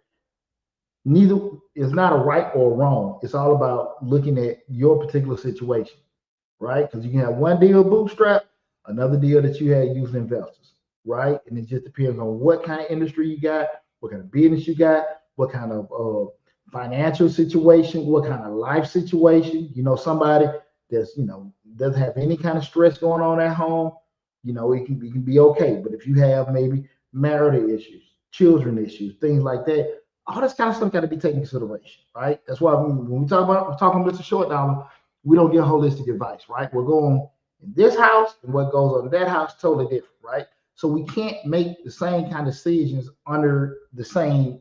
neither is not a right or wrong. It's all about looking at your particular situation, right? Because you can have one deal bootstrap, another deal that you had using investors, right? And it just depends on what kind of industry you got, what kind of business you got, what kind of financial situation, what kind of life situation. Somebody that's doesn't have any kind of stress going on at home, it can be okay. But if you have maybe marital issues, children issues, things like that, all this kind of stuff got to be taken into consideration, right? That's why when we talk about we're talking Mr. Short Dollar, we don't get holistic advice, right? We're going in this house and what goes on in that house totally different, right? So we can't make the same kind of decisions under the same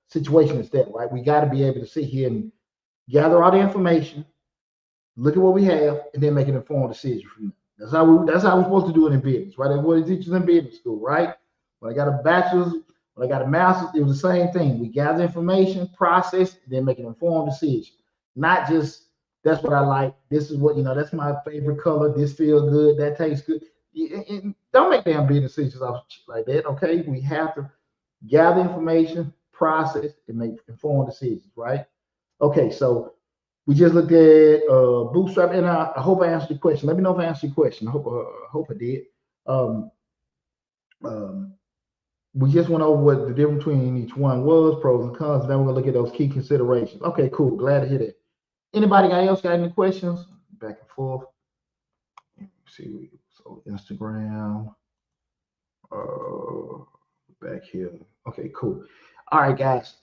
situation as that, right? We got to be able to sit here and gather all the information, look at what we have, and then make an informed decision from there. That's how we're supposed to do it in business, right? That's what it teaches in business school, right? When I got a bachelor's, when I got a master's, it was the same thing. We gather information, process, then make an informed decision. Not just that's what I like. This is what that's my favorite color. This feels good. That tastes good. Don't make damn business decisions off like that. Okay, we have to gather information, process, and make informed decisions, right? Okay, so we just looked at bootstrap, and I hope I answered your question. Let me know if I answered your question. I hope I did. Um, um, we just went over what the difference between each one was, pros and cons. Now we're gonna look at those key considerations. Okay, cool. Glad to hear that. Anybody else got any questions? Back and forth. Let's see, so Instagram, uh, back here. Okay, cool. All right, guys.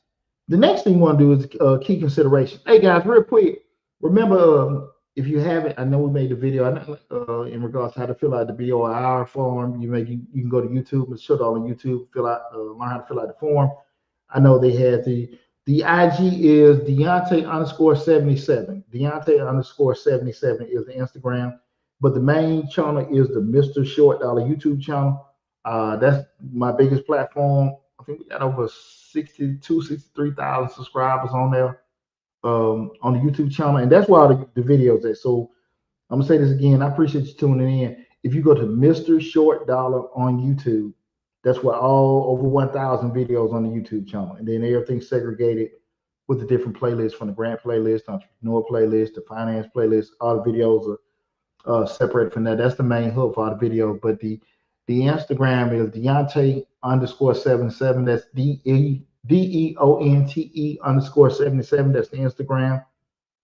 The next thing you want to do is key consideration. Hey, guys, real quick. Remember, if you haven't, I know we made the video in regards to how to fill out the BOIR form. You can go to YouTube. It's showed on YouTube. Learn how to fill out the form. I know they had the IG is Deonte underscore 77. Deonte underscore 77 is the Instagram, but the main channel is the Mr. Short Dollar YouTube channel. That's my biggest platform. I think we got over 63,000 subscribers on there on the YouTube channel, and that's where all the videos are. So I'm gonna say this again. I appreciate you tuning in. If you go to Mr. Short Dollar on YouTube, that's where all over 1,000 videos on the YouTube channel, and then everything's segregated with the different playlists from the grant playlist, entrepreneur playlist, the finance playlist. All the videos are separated from that. That's the main hub for all the videos. But the Instagram is Deonte underscore 77. That's DEONTE underscore 77. That's the Instagram.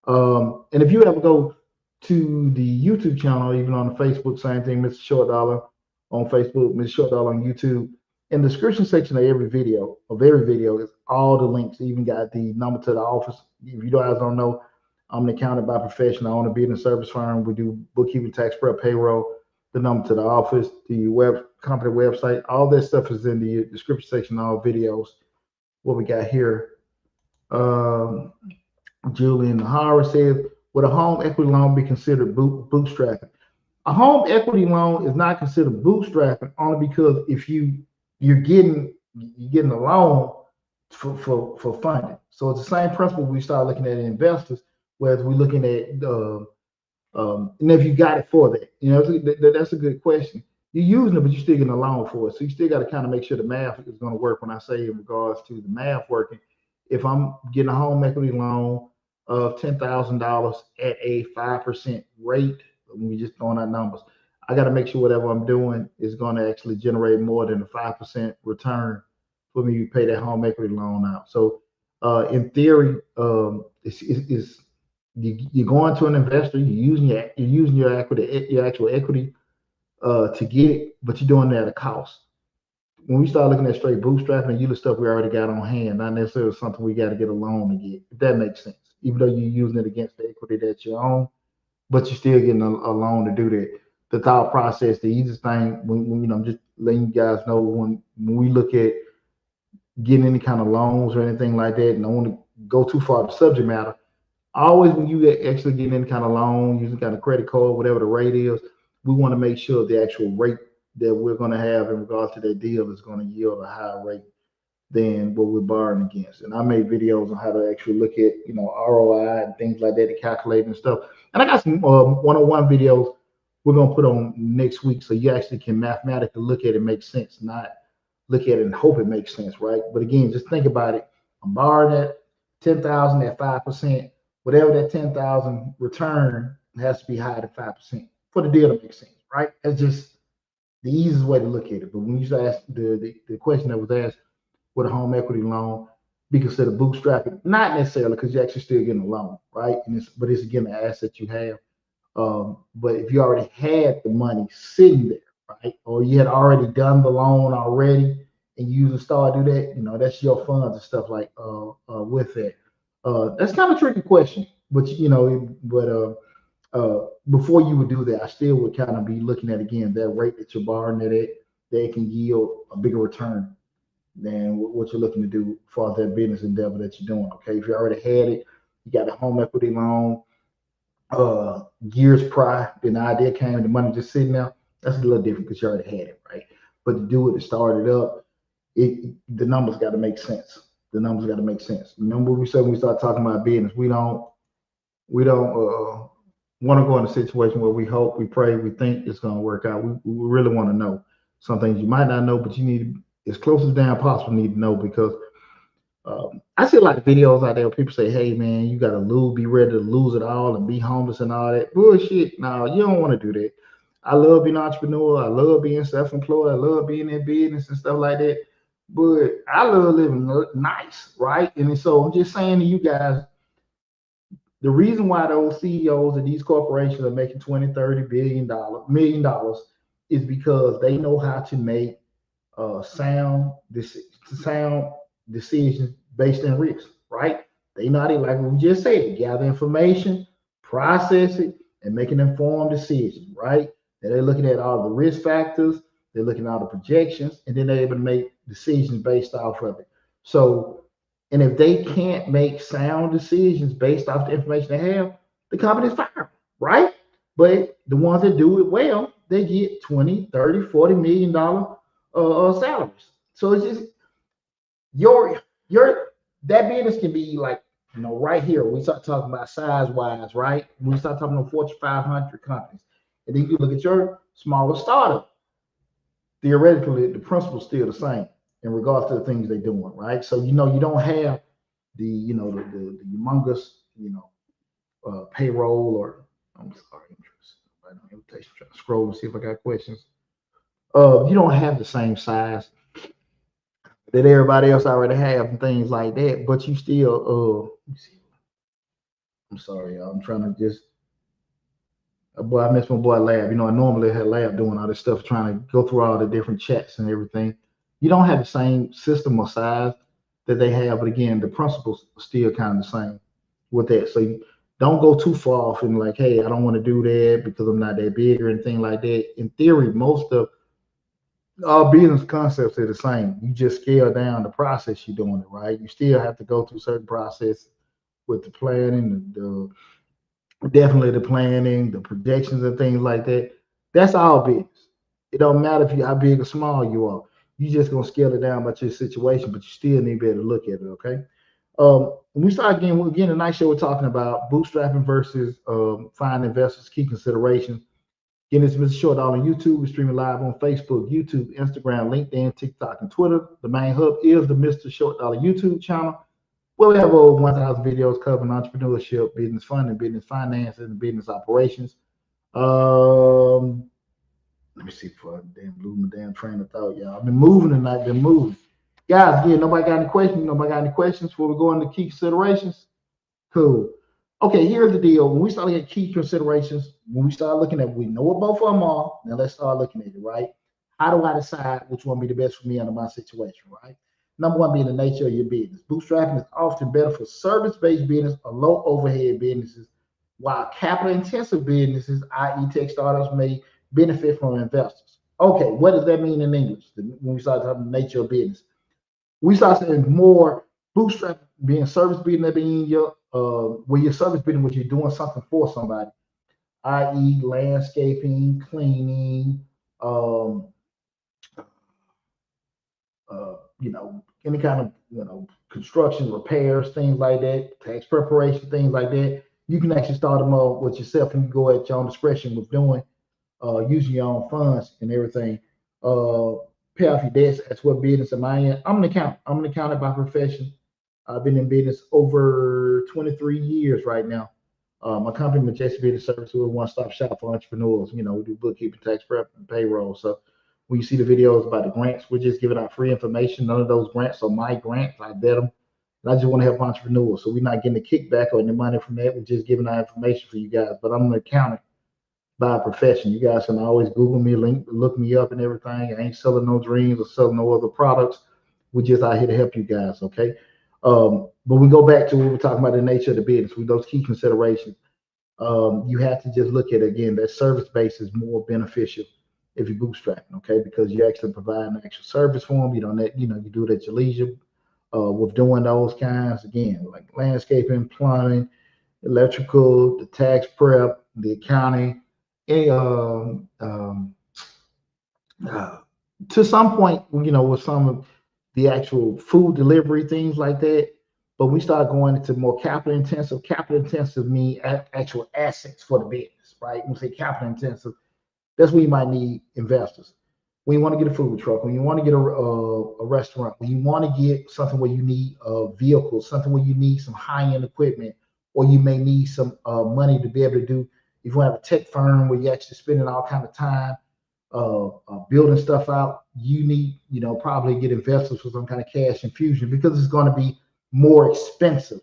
And if you ever go to the YouTube channel, even on the Facebook, same thing, Mr. Short Dollar on Facebook, Mr. Short Dollar on YouTube. In the description section of every video, is all the links. Even got the number to the office. If you guys don't know, I'm an accountant by profession. I own a business service firm. We do bookkeeping, tax prep, payroll. The number to the office, the company website, all that stuff is in the description section. All videos. What we got here? Julian Hara says, would a home equity loan be considered bootstrapping? A home equity loan is not considered bootstrapping only because if you're getting a loan for funding. So it's the same principle we start looking at investors, whereas we're looking at and if you got it for that, that's a good question. You're using it, but you're still getting a loan for it. So you still got to kind of make sure the math is going to work. When I say in regards to the math working, if I'm getting a home equity loan of $10,000 at a 5% rate, we just throwing out numbers, I got to make sure whatever I'm doing is going to actually generate more than a 5% return for me to pay that home equity loan out. So in theory, you're going to an investor, you're using your equity, your actual equity to get it, but you're doing it at a cost. When we start looking at straight bootstrapping and usually stuff we already got on hand, not necessarily something we got to get a loan to get, if that makes sense. Even though you're using it against the equity that you own, but you're still getting a loan to do that. The thought process, the easiest thing, when you know, I'm just letting you guys know when we look at getting any kind of loans or anything like that, and I want to go too far to subject matter. Always when you actually get any kind of loan, using kind of credit card, whatever the rate is, we want to make sure the actual rate that we're going to have in regards to that deal is going to yield a higher rate than what we're borrowing against. And I made videos on how to actually look at, you know, ROI and things like that to calculate and stuff. And I got some one-on-one videos we're gonna put on next week, so you actually can mathematically look at it and make sense, not look at it and hope it makes sense, right? But again, just think about it. I'm borrowing at 10,000 at 5%. Whatever that 10,000 return has to be higher than 5% for the deal to make sense, right? That's just the easiest way to look at it. But when you ask the question that was asked, with a home equity loan be considered bootstrapping? Not necessarily, because you're actually still getting a loan, right? But it's again an asset you have. But if you already had the money sitting there, right, or you had already done the loan already, and you usually start do that, you know, that's your funds and stuff like with that. That's kind of a tricky question, but you know, before you would do that, I still would kind of be looking at again that rate that you're borrowing it at, that can yield a bigger return than what you're looking to do for that business endeavor that you're doing. Okay, if you already had it, you got a home equity loan, years prior, then the idea came, the money just sitting there. That's a little different because you already had it, right? But to do it, to start it up, the numbers got to make sense. The numbers got to make sense. Remember what we said when we start talking about business? We don't want to go in a situation where we hope, we pray, we think it's going to work out. We really want to know some things you might not know, but you need, as close as damn possible, need to know, because I see a lot of videos out there where people say, "Hey man, you gotta lose, be ready to lose it all and be homeless and all that bullshit." No, you don't want to do that. I love being an entrepreneur. I love being self-employed. I love being in business and stuff like that. But I love living nice, right? And so I'm just saying to you guys, the reason why those CEOs of these corporations are making 20, 30 million dollars is because they know how to make sound sound decisions based in risk, right? They know how to, like we just said, gather information, process it, and make an informed decision, right? And they're looking at all the risk factors, they're looking at all the projections, and then they're able to make decisions based off of it. So, and if they can't make sound decisions based off the information they have, the company's fired, right? But the ones that do it well, they get 20, 30, $40 million salaries. So it's just your that business can be like, you know, right here. We start talking about size wise, right? We start talking about Fortune 500 companies, and then you look at your smaller startup. Theoretically, the principle's still the same in regards to the things they're doing, right? So you know you don't have the, you know, the humongous, you know, payroll, or I'm sorry, right on invitation, trying to scroll and see if I got questions. You don't have the same size that everybody else already have and things like that, but you still let me see. I'm sorry, y'all. I'm trying to just boy, I miss my boy Lab. You know, I normally had Lab doing all this stuff, trying to go through all the different chats and everything. You don't have the same system or size that they have, but again, the principles are still kind of the same with that. So you don't go too far off and like, hey, I don't want to do that because I'm not that big or anything like that. In theory, most of all business concepts are the same. You just scale down the process you're doing it, right? You still have to go through certain process with the planning, definitely the planning, the projections and things like that. That's all business. It don't matter if you how big or small you are. You just gonna scale it down by your situation, but you still need to be able to look at it. Okay. When we start again tonight show, we're talking about bootstrapping versus finding investors, key considerations. Again, this is Mr. Short Dollar on YouTube. We're streaming live on Facebook, YouTube, Instagram, LinkedIn, TikTok, and Twitter. The main hub is the Mr. Short Dollar YouTube channel, where we have over 1,000 videos covering entrepreneurship, business funding, business finances, and business operations. Let me see before I damn lose my damn train of thought, y'all. I've been moving tonight, been moving. Guys, again, nobody got any questions? Nobody got any questions before we go into key considerations? Cool. Okay, here's the deal. When we start looking at key considerations, when we start looking at, we know what both of them are. Now let's start looking at it, right? How do I decide which one be the best for me under my situation, right? Number one being the nature of your business. Bootstrapping is often better for service-based business or low overhead businesses, while capital-intensive businesses, i.e., tech startups, may benefit from investors. Okay, what does that mean in English when we start talking about the nature of business? We start saying more bootstrap being service bidding, that being your where your service bidding, where you're doing something for somebody, i.e., landscaping, cleaning, um, any kind of construction, repairs, things like that, tax preparation, things like that. You can actually start them up with yourself, and you go at your own discretion with doing using your own funds and everything. Uh, Pay off your debts. That's what business am I in. I'm an accountant. I'm an accountant by profession. I've been in business over 23 years right now. My company, Majestic Business Services, we're a one-stop shop for entrepreneurs. We do bookkeeping, tax prep, and payroll. So when you see the videos about the grants, we're just giving out free information. None of those grants are my grants. I bet them. And I just want to help entrepreneurs. So we're not getting a kickback or any money from that. We're just giving out information for you guys. But I'm an accountant by profession. You guys can always Google me, look me up and everything. I ain't selling no dreams or selling no other products. We're just out here to help you guys, okay? But we go back to what we're talking about, the nature of the business with those key considerations. You have to just look at it again, that service base is more beneficial if you're bootstrapping, okay? Because you actually provide an actual service for them. You don't, you do it at your leisure. With doing those kinds, again, like landscaping, plumbing, electrical, the tax prep, the accounting, a, uh, to some point, with some of the actual food delivery, things like that. But we start going into more capital intensive. Capital intensive mean actual assets for the business, right? When we say capital intensive, that's where you might need investors. When you want to get a food truck, when you want to get a restaurant, when you want to get something where you need a vehicle, something where you need some high end equipment, or you may need some money to be able to do. If you have a tech firm where you're actually spending all kind of time building stuff out, you need, probably get investors for some kind of cash infusion because it's going to be more expensive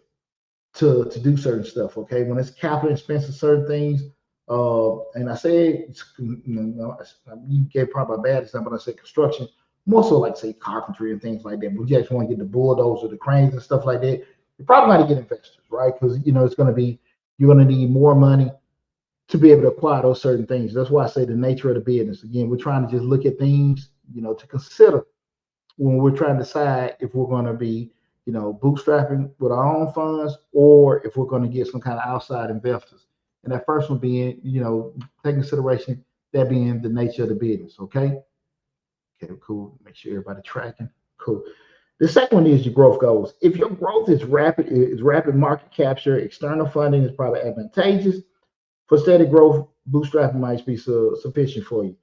to do certain stuff. Okay, when it's capital expensive, certain things, and I say you gave probably a bad example. I say construction, more so like say carpentry and things like that. But you actually want to get the bulldozer, the cranes and stuff like that. You're probably going to get investors, right? Because it's going to be you're going to need more money to be able to acquire those certain things. That's why I say the nature of the business. Again, we're trying to just look at things, to consider when we're trying to decide if we're going to be, bootstrapping with our own funds or if we're going to get some kind of outside investors. And that first one being, take consideration that being the nature of the business. Okay. Okay, cool. Make sure everybody tracking. Cool. The second one is your growth goals. If your growth is rapid market capture, external funding is probably advantageous. For steady growth, bootstrapping might be sufficient for you.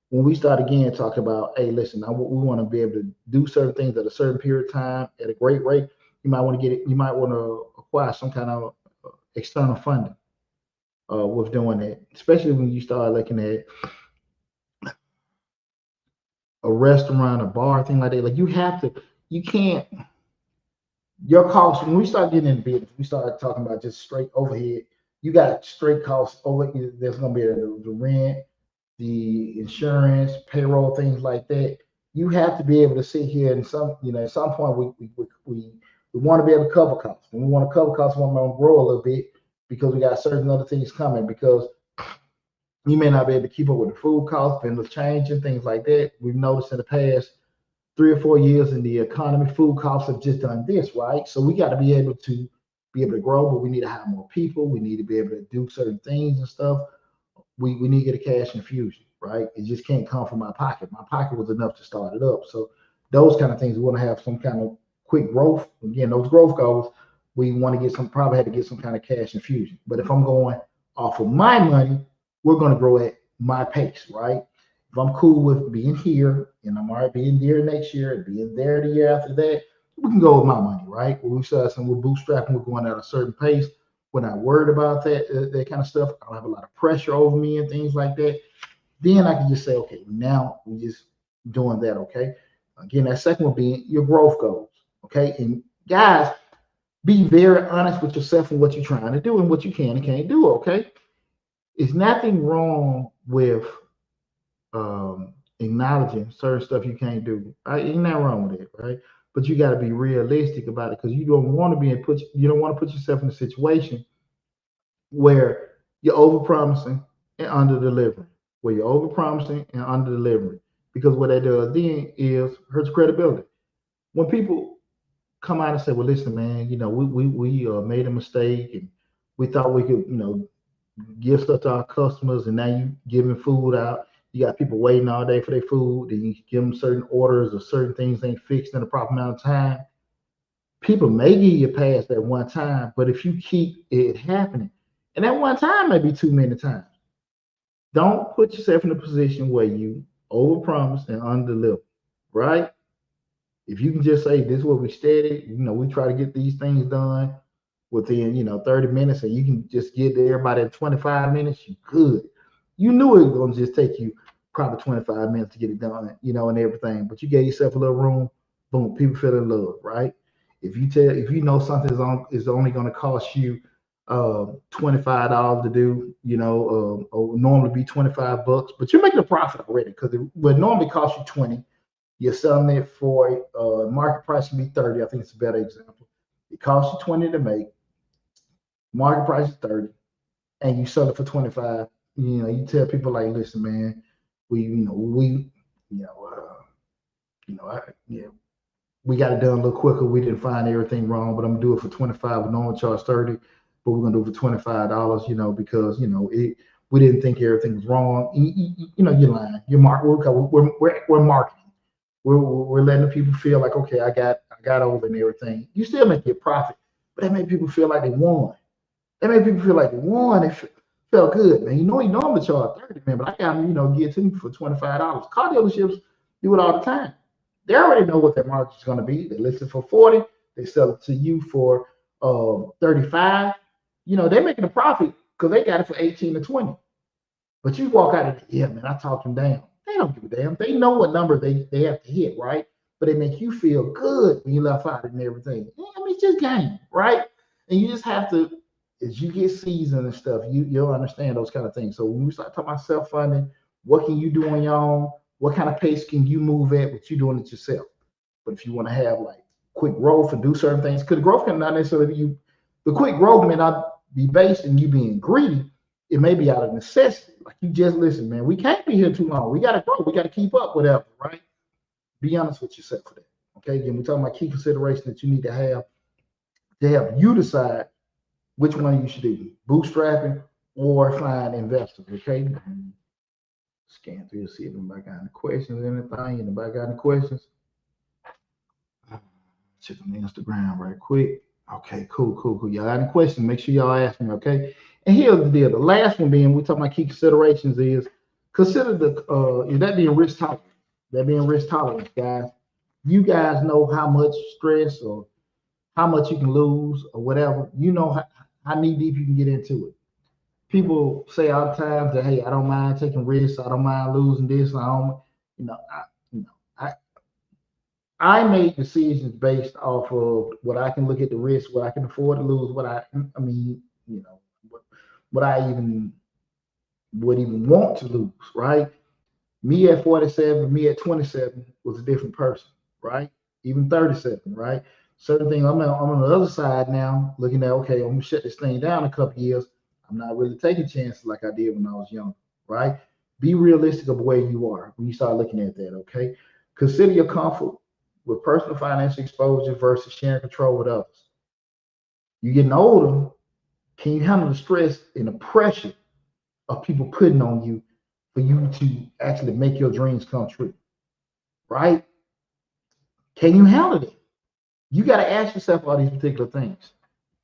When we start again talking about, hey, listen, we want to be able to do certain things at a certain period of time at a great rate, you might want to get it. You might want to acquire some kind of external funding with doing that, especially when you start looking at a restaurant, a bar, thing like that. Like you can't, your costs, when we start getting into business, we start talking about just straight overhead. You got straight costs over, there's going to be the rent, the insurance, payroll, things like that. You have to be able to sit here and at some point we want to be able to cover costs. And we want to cover costs, we want to grow a little bit because we got certain other things coming because you may not be able to keep up with the food costs, vendors changing, things like that. We've noticed in the past 3 or 4 years in the economy, food costs have just done this, right? So we got to be able to grow, but we need to hire more people. We need to be able to do certain things and stuff. We need to get a cash infusion, right? It just can't come from my pocket. My pocket was enough to start it up. So those kind of things, we want to have some kind of quick growth. Again, those growth goals, we want to probably had to get some kind of cash infusion. But if I'm going off of my money, we're going to grow at my pace, right? If I'm cool with being here and I'm already being there next year and being there the year after that, we can go with my money, right? When we start saying we're bootstrapping, we're going at a certain pace. We're not worried about that kind of stuff. I don't have a lot of pressure over me and things like that. Then I can just say, okay, now we're just doing that, okay? Again, that second one being your growth goals, okay? And guys, Be very honest with yourself and what you're trying to do and what you can and can't do. Okay, it's nothing wrong with acknowledging certain stuff you can't do. Ain't nothing wrong with it, right? But you got to be realistic about it because you don't want to be in put you don't want to put yourself in a situation where you're over promising and under delivering, where you're over promising and under delivering. Because what that does then is hurts credibility. When people come out and say, "Well, listen, man, we made a mistake and we thought we could, give stuff to our customers, and now you giving food out. You got people waiting all day for their food, and you give them certain orders or certain things ain't fixed in a proper amount of time." People may give you a pass that one time, but if you keep it happening, and that one time may be too many times, don't put yourself in a position where you overpromise and underdeliver, right? If you can just say this is what we stated, we try to get these things done within 30 minutes, and you can just get to everybody in 25 minutes, you could. You knew it was gonna just take you probably 25 minutes to get it done, and everything. But you gave yourself a little room, boom, people fell in love, right? If you know something is only gonna cost you $25 to do, or normally be 25 bucks, but you're making a profit already because it would normally cost you 20. You're selling it for market price can be 30. I think it's a better example. It costs you 20 to make, market price is 30, and you sell it for 25. You tell people like, listen, man, we, you know, uh, yeah, we got it done a little quicker. We didn't find everything wrong, but I'm gonna do it for 25. We normally charge 30, but we're gonna do it for $25. Because we didn't think everything was wrong. You're lying. We're marketing. We're letting the people feel like, okay, I got over and everything. You still make your profit, but that made people feel like they won. That made people feel like they won. It felt good, man. You normally charge 30, man, but I got them, get to you for $25. Car dealerships do it all the time. They already know what their market is going to be. They list it for 40. They sell it to you for 35. They're making a profit because they got it for 18 to 20. But you walk out of yeah, man, I talked them down. They don't give a damn. They know what number they have to hit, right? But they make you feel good when you left out and everything. It's just game, right? And you just have to, as you get seasoned and stuff, you'll understand those kind of things. So when we start talking about self-funding, what can you do on your own? What kind of pace can you move at? But you're doing it yourself. But if you want to have like quick growth and do certain things, because the growth can not necessarily be the quick growth may not be based in you being greedy. It may be out of necessity. Like you just listen, man, we can't be here too long. We got to grow. We got to keep up, whatever, right? Be honest with yourself for that. Okay. Again, we're talking about key consideration that you need to have to help you decide which one you should do, bootstrapping or find investors. Okay. Scan through to see if anybody got any questions, anything. Anybody got any questions? Check on the Instagram right quick. Okay, cool. Y'all got any questions? Make sure y'all ask me, okay? And here's the deal. The last one being, we talking about key considerations is consider that being risk tolerant. That being risk tolerance, guys. You guys know how much stress or how much you can lose or whatever. You know how knee deep you can get into it. People say all the time that, hey, I don't mind taking risks. I don't mind losing this. I don't, you know, I, I I make decisions based off of what I can look at the risk, what I can afford to lose, I mean, what, what I even would even want to lose, right? Me at 47, me at 27 was a different person, right? Even 37, right? Certain things, I'm on the other side now, looking at, okay, I'm gonna shut this thing down a couple years. I'm not really taking chances like I did when I was young, right? Be realistic of where you are when you start looking at that, okay? Consider your comfort with personal financial exposure versus sharing control with others. You're getting older. Can you handle the stress and the pressure of people putting on you for you to actually make your dreams come true? Right? Can you handle it? You got to ask yourself all these particular things,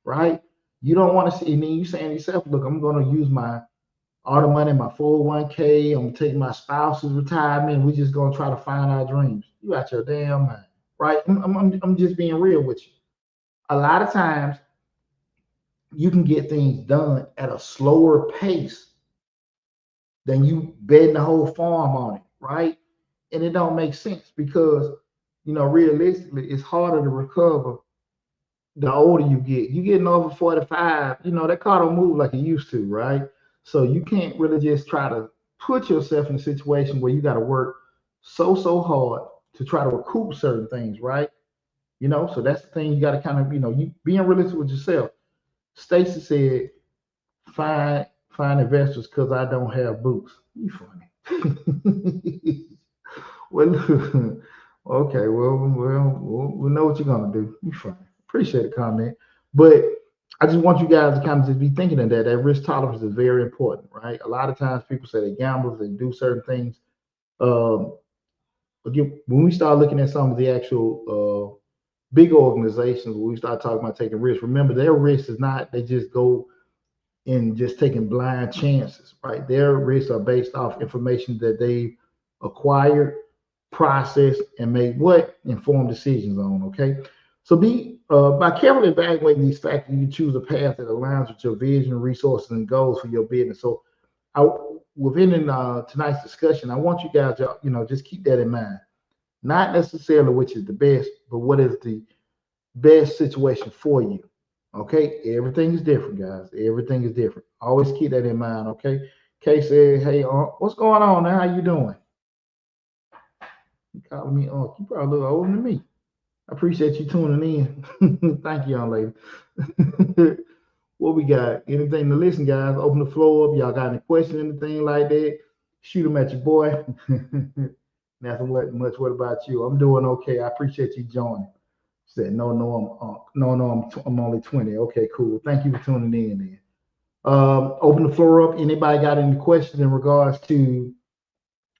right? You don't want to see, and then you saying to yourself, look, I'm going to use all the money, my 401k, I'm going to take my spouse's retirement, we're just going to try to find our dreams. You out your damn mind, right? I'm just being real with you. A lot of times, you can get things done at a slower pace than you betting the whole farm on it, right? And it don't make sense because, realistically, it's harder to recover the older you getting over 45, that car don't move like it used to, right? So you can't really just try to put yourself in a situation where you got to work so hard to try to recoup certain things, right? So that's the thing you got to kind of, you being realistic with yourself. Stacy said, find investors because I don't have boots. You funny. Well, okay, we know what you're gonna do. You fine. Appreciate the comment, but I just want you guys to kind of just be thinking of that. That risk tolerance is very important, right? A lot of times people say they gamble, they do certain things. Um, again, when we start looking at some of the actual big organizations, when we start talking about taking risks, remember their risk is not they just go in just taking blind chances, right? Their risks are based off information that they acquired, processed, and made what informed decisions on. Okay, so be by carefully evaluating these factors, you choose a path that aligns with your vision, resources, and goals for your business. So, within tonight's discussion, I want you guys to just keep that in mind. Not necessarily which is the best, but what is the best situation for you. Okay, everything is different, guys. Everything is different. Always keep that in mind. Okay. Kay said, "Hey, what's going on now? How you doing?" You calling me Unc? You probably look older than me. I appreciate you tuning in. Thank you, young lady. What we got? Anything to listen, guys? Open the floor up. Y'all got any questions, anything like that? Shoot them at your boy. Nothing much. What about you? I'm doing okay. I appreciate you joining. Said I'm only 20. Okay, cool. Thank you for tuning in. Then open the floor up. Anybody got any questions in regards to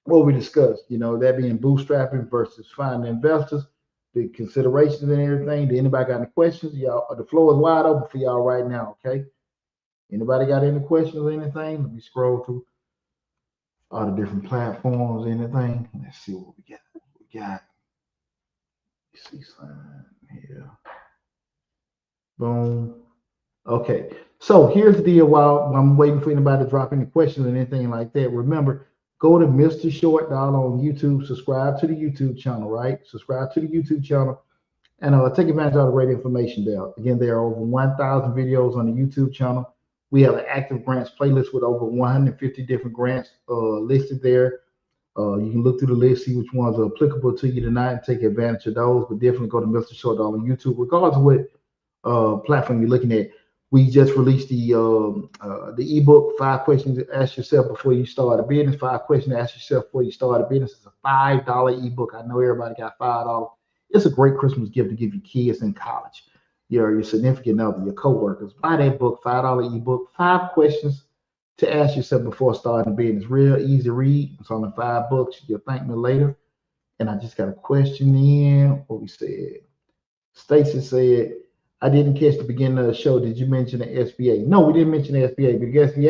what we discussed? That being bootstrapping versus finding investors, the considerations and everything. Did anybody got any questions? Y'all, the floor is wide open for y'all right now. Okay. Anybody got any questions or anything? Let me scroll through all the different platforms. Anything? Let's see what we got. We got. Let's see something here. Boom. Okay. So here's the deal. While I'm waiting for anybody to drop any questions or anything like that, remember, go to Mr. Short Dollar on YouTube. Subscribe to the YouTube channel, right? Subscribe to the YouTube channel and take advantage of the great information there. Again, there are over 1,000 videos on the YouTube channel. We have an active grants playlist with over 150 different grants listed there. You can look through the list, see which ones are applicable to you tonight, and take advantage of those. But definitely go to Mr. Short Dollar on YouTube, regardless of what platform you're looking at. We just released the ebook, 5 questions to ask yourself before you start a business. 5 questions to ask yourself before you start a business. It's a $5 ebook. I know everybody got $5. It's a great Christmas gift to give your kids in college, your significant other, your coworkers. Buy that book, $5 ebook. 5 questions to ask yourself before starting a business. Real easy to read. It's only 5 books. You'll thank me later. And I just got a question in. What we said. Stacy said, I didn't catch the beginning of the show. Did you mention the SBA? No, we didn't mention the SBA. But the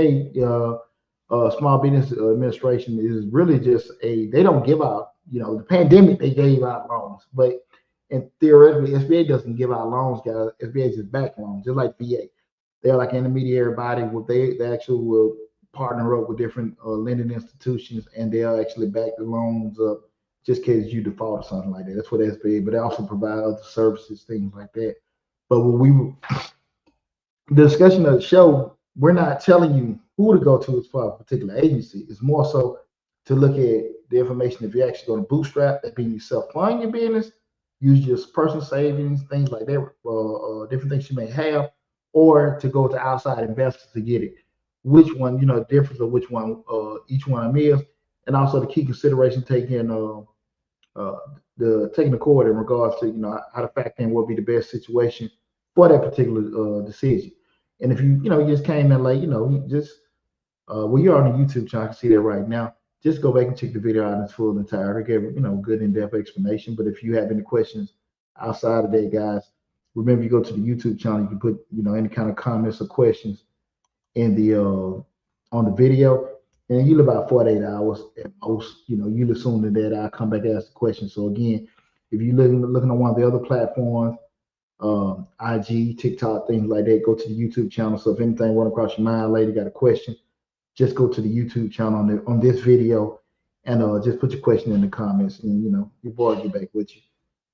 SBA, Small Business Administration, is really just they don't give out, the pandemic, they gave out loans. But and theoretically, SBA doesn't give out loans, guys. SBA just back loans, just like VA. They're like an intermediary body. They actually will partner up with different lending institutions, and they'll actually back the loans up just in case you default or something like that. That's what SBA, but they also provide other services, things like that. But when the discussion of the show, we're not telling you who to go to as far as a particular agency. It's more so to look at the information if you're actually going to bootstrap, that being you self-fund your business, use your personal savings, things like that, different things you may have, or to go to outside investors to get it. Which one, the difference of which one each one of them is, and also the key consideration taking the taking the court in regards to how to factor in what would be the best situation for that particular decision. And if you just came in late, just you're on the YouTube channel, I can see that right now. Just go back and check the video out in its full entirety. Gave good in-depth explanation. But if you have any questions outside of that, guys, remember you go to the YouTube channel. You can put any kind of comments or questions in the on the video, and you live about 48 hours at most. You assume that I'll come back and ask the question. So again, if you're looking on one of the other platforms, IG, TikTok, things like that, go to the YouTube channel. So if anything run across your mind later, got a question, just go to the YouTube channel on this video and just put your question in the comments, and your boy will get back with you.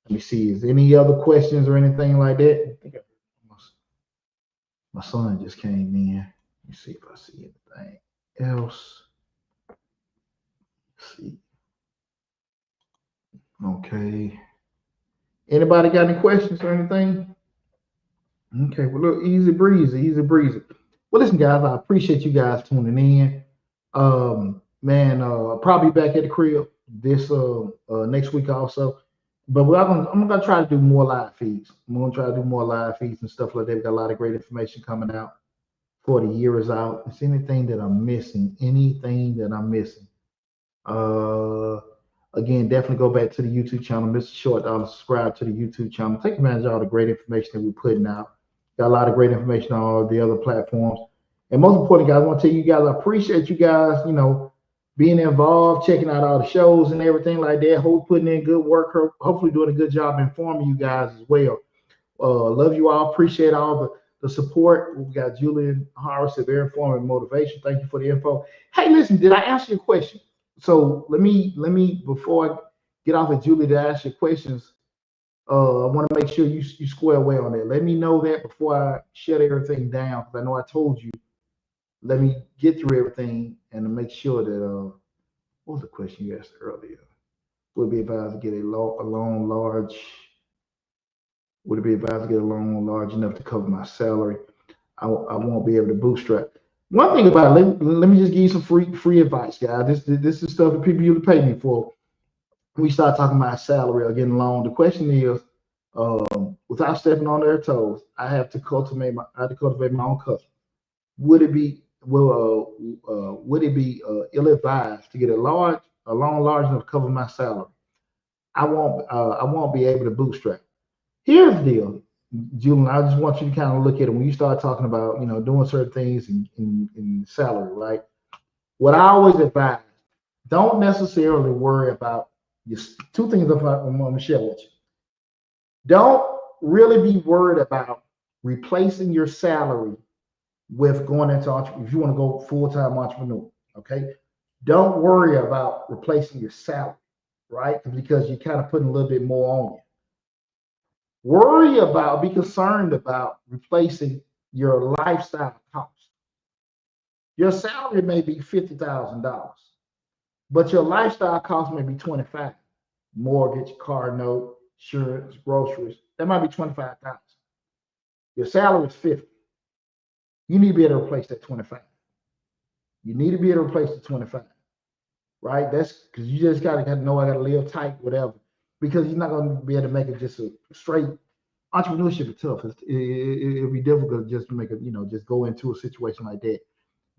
Let me see, is there any other questions or anything like that? My son just came in. Let me see if I see anything else. Let's see. Okay. Anybody got any questions or anything? Okay, well, look, easy breezy, easy breezy. Well, listen, guys, I appreciate you guys tuning in. Man, probably back at the crib this next week also. But I'm gonna try to do more live feeds. I'm gonna try to do more live feeds and stuff like that. We got a lot of great information coming out for the year is out. Is anything that I'm missing? Anything that I'm missing? Uh, Again, definitely go back to the YouTube channel, Mr. Short Dollar. Subscribe to the YouTube channel. Take advantage of all the great information that we're putting out. Got a lot of great information on all the other platforms. And most importantly, guys, I want to tell you guys, I appreciate you guys, being involved, checking out all the shows and everything like that. Hope putting in good work. Hopefully doing a good job informing you guys as well. Love you all. Appreciate all the support. We got Julian Harris of Very Informative Motivation. Thank you for the info. Hey, listen, did I ask you a question? So let me before I get off of Julie to ask you questions. I want to make sure you square away on that. Let me know that before I shut everything down, because I know I told you. Let me get through everything and to make sure that what was the question you asked earlier? Would it be advised to get a loan large? Would it be advised to get a loan large enough to cover my salary? I won't be able to bootstrap. One thing about it, let me just give you some free advice, guys. This is stuff that people usually pay me for. We start talking about salary or getting a loan. The question is, without stepping on their toes, I have to cultivate my own customers. Would it be ill advised to get a loan large enough to cover my salary? I won't be able to bootstrap. Here's the deal, Julian. I just want you to kind of look at it when you start talking about, doing certain things in salary, right? What I always advise, don't necessarily worry about your two things I'm going to share with you. Don't really be worried about replacing your salary with going into entrepreneur. If you want to go full-time entrepreneur, okay? Don't worry about replacing your salary, right? Because you're kind of putting a little bit more on you. Be concerned about replacing your lifestyle costs. Your salary may be $50,000, but your lifestyle cost may be 25. Mortgage, car note, insurance, groceries. That might be 25,000. Your salary is 50. You need to be able to replace that 25. You need to be able to replace the 25, right? That's because you just gotta know I gotta live tight, whatever. Because you're not gonna be able to make it just a straight. Entrepreneurship is tough. It'll be difficult just to make it, just go into a situation like that.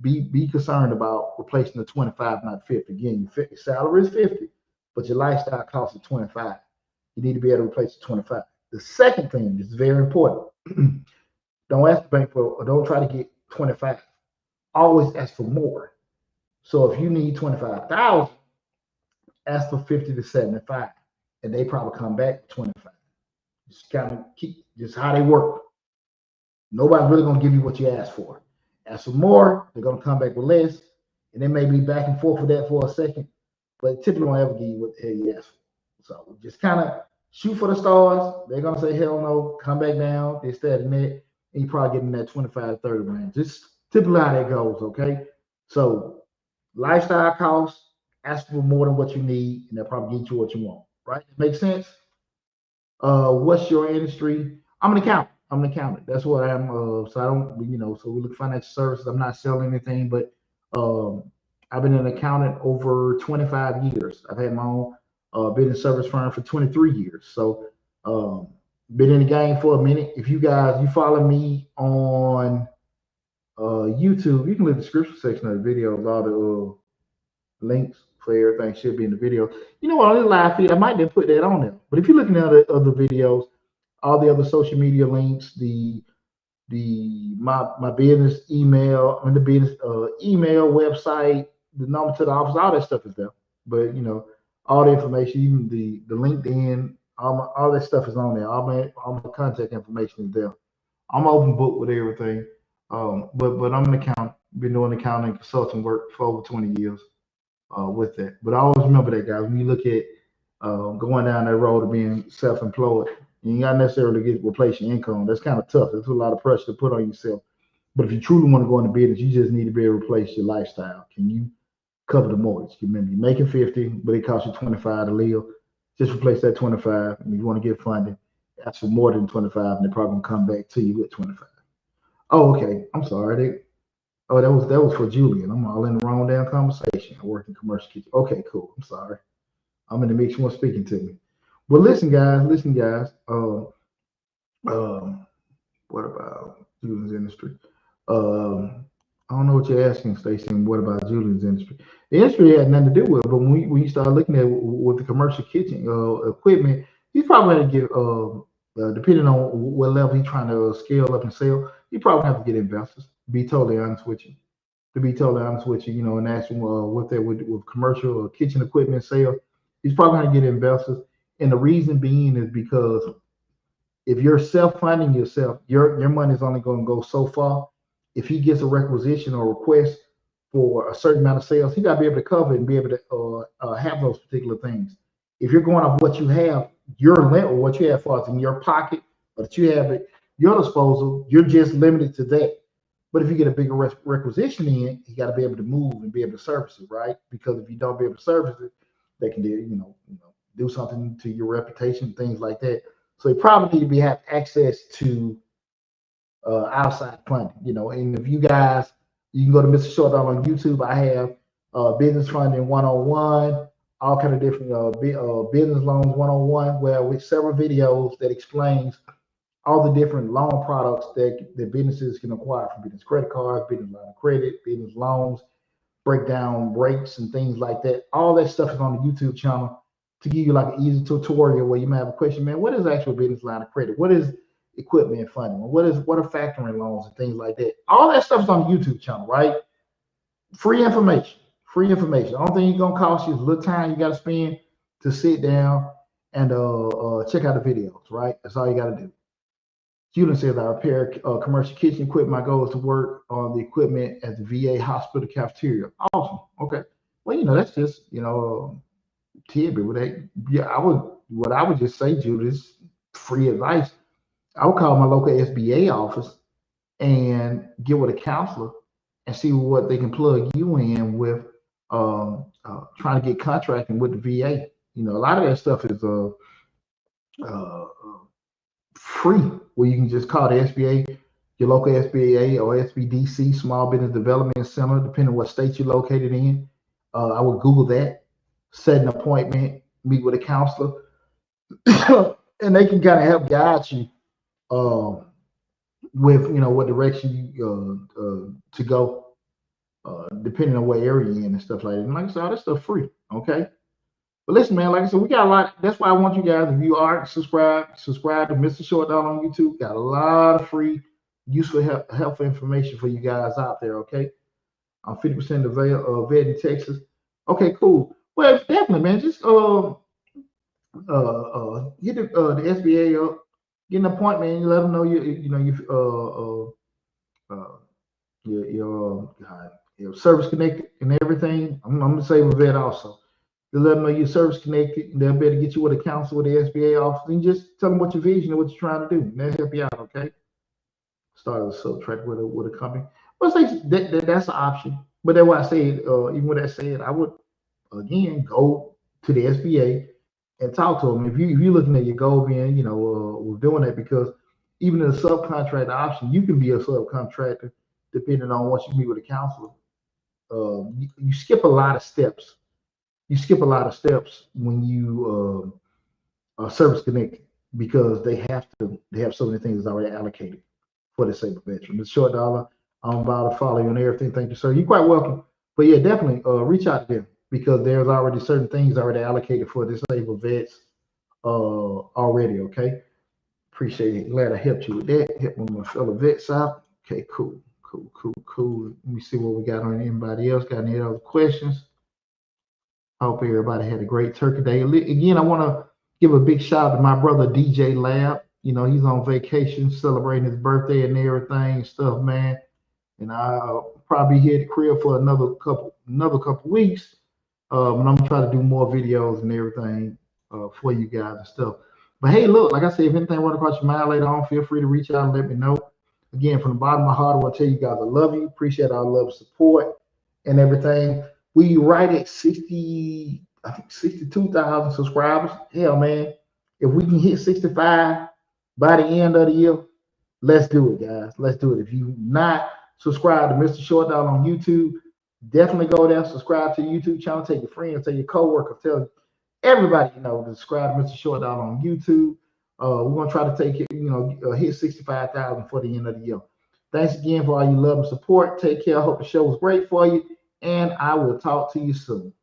Be concerned about replacing the 25, not 50. Again, your salary is 50, but your lifestyle cost is 25. You need to be able to replace the 25. The second thing is very important. Don't ask the bank for, or don't try to get 25. Always ask for more. So if you need 25,000, ask for 50 to 75, and they probably come back 25. Just kind of keep just how they work. Nobody's really gonna give you what you ask for. Ask for more, they're gonna come back with less, and they may be back and forth with that for a second, but typically won't ever give you what the hell you ask for. So just kind of shoot for the stars. They're gonna say hell no, come back down, this, that, and that, and you probably get in that 25 to 30 range. Just typically how that goes, okay? So lifestyle costs, ask for more than what you need, and they'll probably get you what you want, right? Makes sense? What's your industry? I'm an accountant. I'm an accountant. That's what I am. So I don't, so we look at financial services. I'm not selling anything, but um, I've been an accountant over 25 years. I've had my own business service firm for 23 years. So been in the game for a minute. If you follow me on YouTube, you can look at the description section of the video. A lot of links for everything should be in the video. You know what? On this live feed, I might have put that on there. But if you're looking at other videos, all the other social media links, my business email, the business email website, the number to the office, all that stuff is there. But all the information, even the LinkedIn, all that stuff is on there. All my contact information is there. I'm open book with everything. But I'm an accountant. Been doing accounting and consulting work for over 20 years. With that. But I always remember that, guys. When you look at going down that road of being self-employed, you got necessarily get replace your income. That's kind of tough. There's a lot of pressure to put on yourself. But if you truly want to go into business, you just need to be able to replace your lifestyle. Can you cover the mortgage? Remember, you're making 50, but it costs you 25 to live. Just replace that 25. And if you want to get funding, ask for more than 25, and they're probably gonna come back to you with 25. Oh, okay. I'm sorry. Oh, that was for Julian. I'm all in the wrong damn conversation. I work in commercial kitchen. Okay, cool. I'm sorry. I'm in the mix. You want speaking to me? Well, listen, guys. Um, what about Julian's industry? Um, I don't know what you're asking, Stacey. And what about Julian's industry? The industry had nothing to do with it, but when you start looking at with the commercial kitchen equipment, he's probably going to get, depending on what level he's trying to scale up and sell, he probably have to get investors. To be totally honest with you. To be totally honest with you, and that's with that with commercial kitchen equipment sales, he's probably going to get investors. And the reason being is because if you're self-funding yourself, your money is only going to go so far. If he gets a requisition or request for a certain amount of sales, he got to be able to cover it and be able to have those particular things. If you're going off what you have, your limit or what you have for us in your pocket, or that you have at your disposal, you're just limited to that. But if you get a bigger requisition in, you got to be able to move and be able to service it, right? Because if you don't be able to service it, they can do, do something to your reputation, things like that. So you probably need to have access to outside funding, And if you can go to Mr. Short on YouTube. I have business funding 101, all kind of different business loans 101, where with several videos that explains all the different loan products that businesses can acquire from business credit cards, business line of credit, business loans, break down breaks and things like that. All that stuff is on the YouTube channel to give you like an easy tutorial where you might have a question, man, what is actual business line of credit? What is equipment funding? What are factoring loans and things like that? All that stuff is on the YouTube channel, right? Free information. Free information. The only thing it's gonna cost you is a little time you gotta spend to sit down and check out the videos, right? That's all you gotta do. Student says I repair commercial kitchen equipment. My goal is to work on the equipment at the VA hospital cafeteria. Awesome. Okay. Well, that's just tidbit. What I would just say, Jude, is free advice. I would call my local SBA office and get with a counselor and see what they can plug you in with. Trying to get contracting with the VA. A lot of that stuff is uh, free, where you can just call the SBA, your local SBA or SBDC, Small Business Development Center, depending on what state you're located in. I would Google that, set an appointment, meet with a counselor, and they can kind of help guide you with what direction you to go, depending on what area you're in and stuff like that. And like I said, all that stuff free. Okay. But listen, man, like I said, we got a lot. That's why I want you guys, if you are subscribe to Mr. Short Dog on YouTube. Got a lot of free, useful, helpful information for you guys out there. Okay, I'm 50% of vet in Texas. Okay, cool. Well, definitely, man. Just hit the SBA up, get an appointment, and let them know your service connected and everything. I'm gonna say with vet also. To let them know you're service connected, and they'll be able to get you with a counsel with the SBA office, and just tell them what your vision and what you're trying to do, and they'll help you out. Okay. Start a subtract with a company. But that's an option. But that's why I said, even with that said, I would again go to the SBA and talk to them. If you're looking at your goal being, we're doing that because even in a subcontract option, you can be a subcontractor depending on once you meet with a counselor. You skip a lot of steps. You skip a lot of steps when you are service connected because they have so many things already allocated for the sake of veteran. It's Short Dollar. I'm about to follow you on everything. Thank you, sir. You're quite welcome. But yeah, definitely reach out to them because there's already certain things already allocated for disabled vets already. Okay. Appreciate it. Glad I helped you with that. Help one of my fellow vets out. Okay, cool. Let me see what we got on anybody else. Got any other questions? I hope everybody had a great Turkey Day. Again, I want to give a big shout out to my brother DJ Lab. He's on vacation celebrating his birthday and everything and stuff, man. And I'll probably be here at the crib for another couple weeks. And I'm gonna try to do more videos and everything for you guys and stuff. But hey, look, like I said, if anything run across your mind later on, feel free to reach out and let me know. Again, from the bottom of my heart, I want to tell you guys I love you. Appreciate our love, support, and everything. We right at 60, I think 62,000 subscribers. Hell, man, if we can hit 65 by the end of the year, let's do it, guys. Let's do it. If you not subscribed to Mr. Short Dollar on YouTube, definitely go there, subscribe to the YouTube channel, tell your friends, tell your coworkers, tell everybody you know to subscribe to Mr. Short Dollar on YouTube. We're gonna try to take it, hit 65,000 for the end of the year. Thanks again for all your love and support. Take care. I hope the show was great for you, and I will talk to you soon.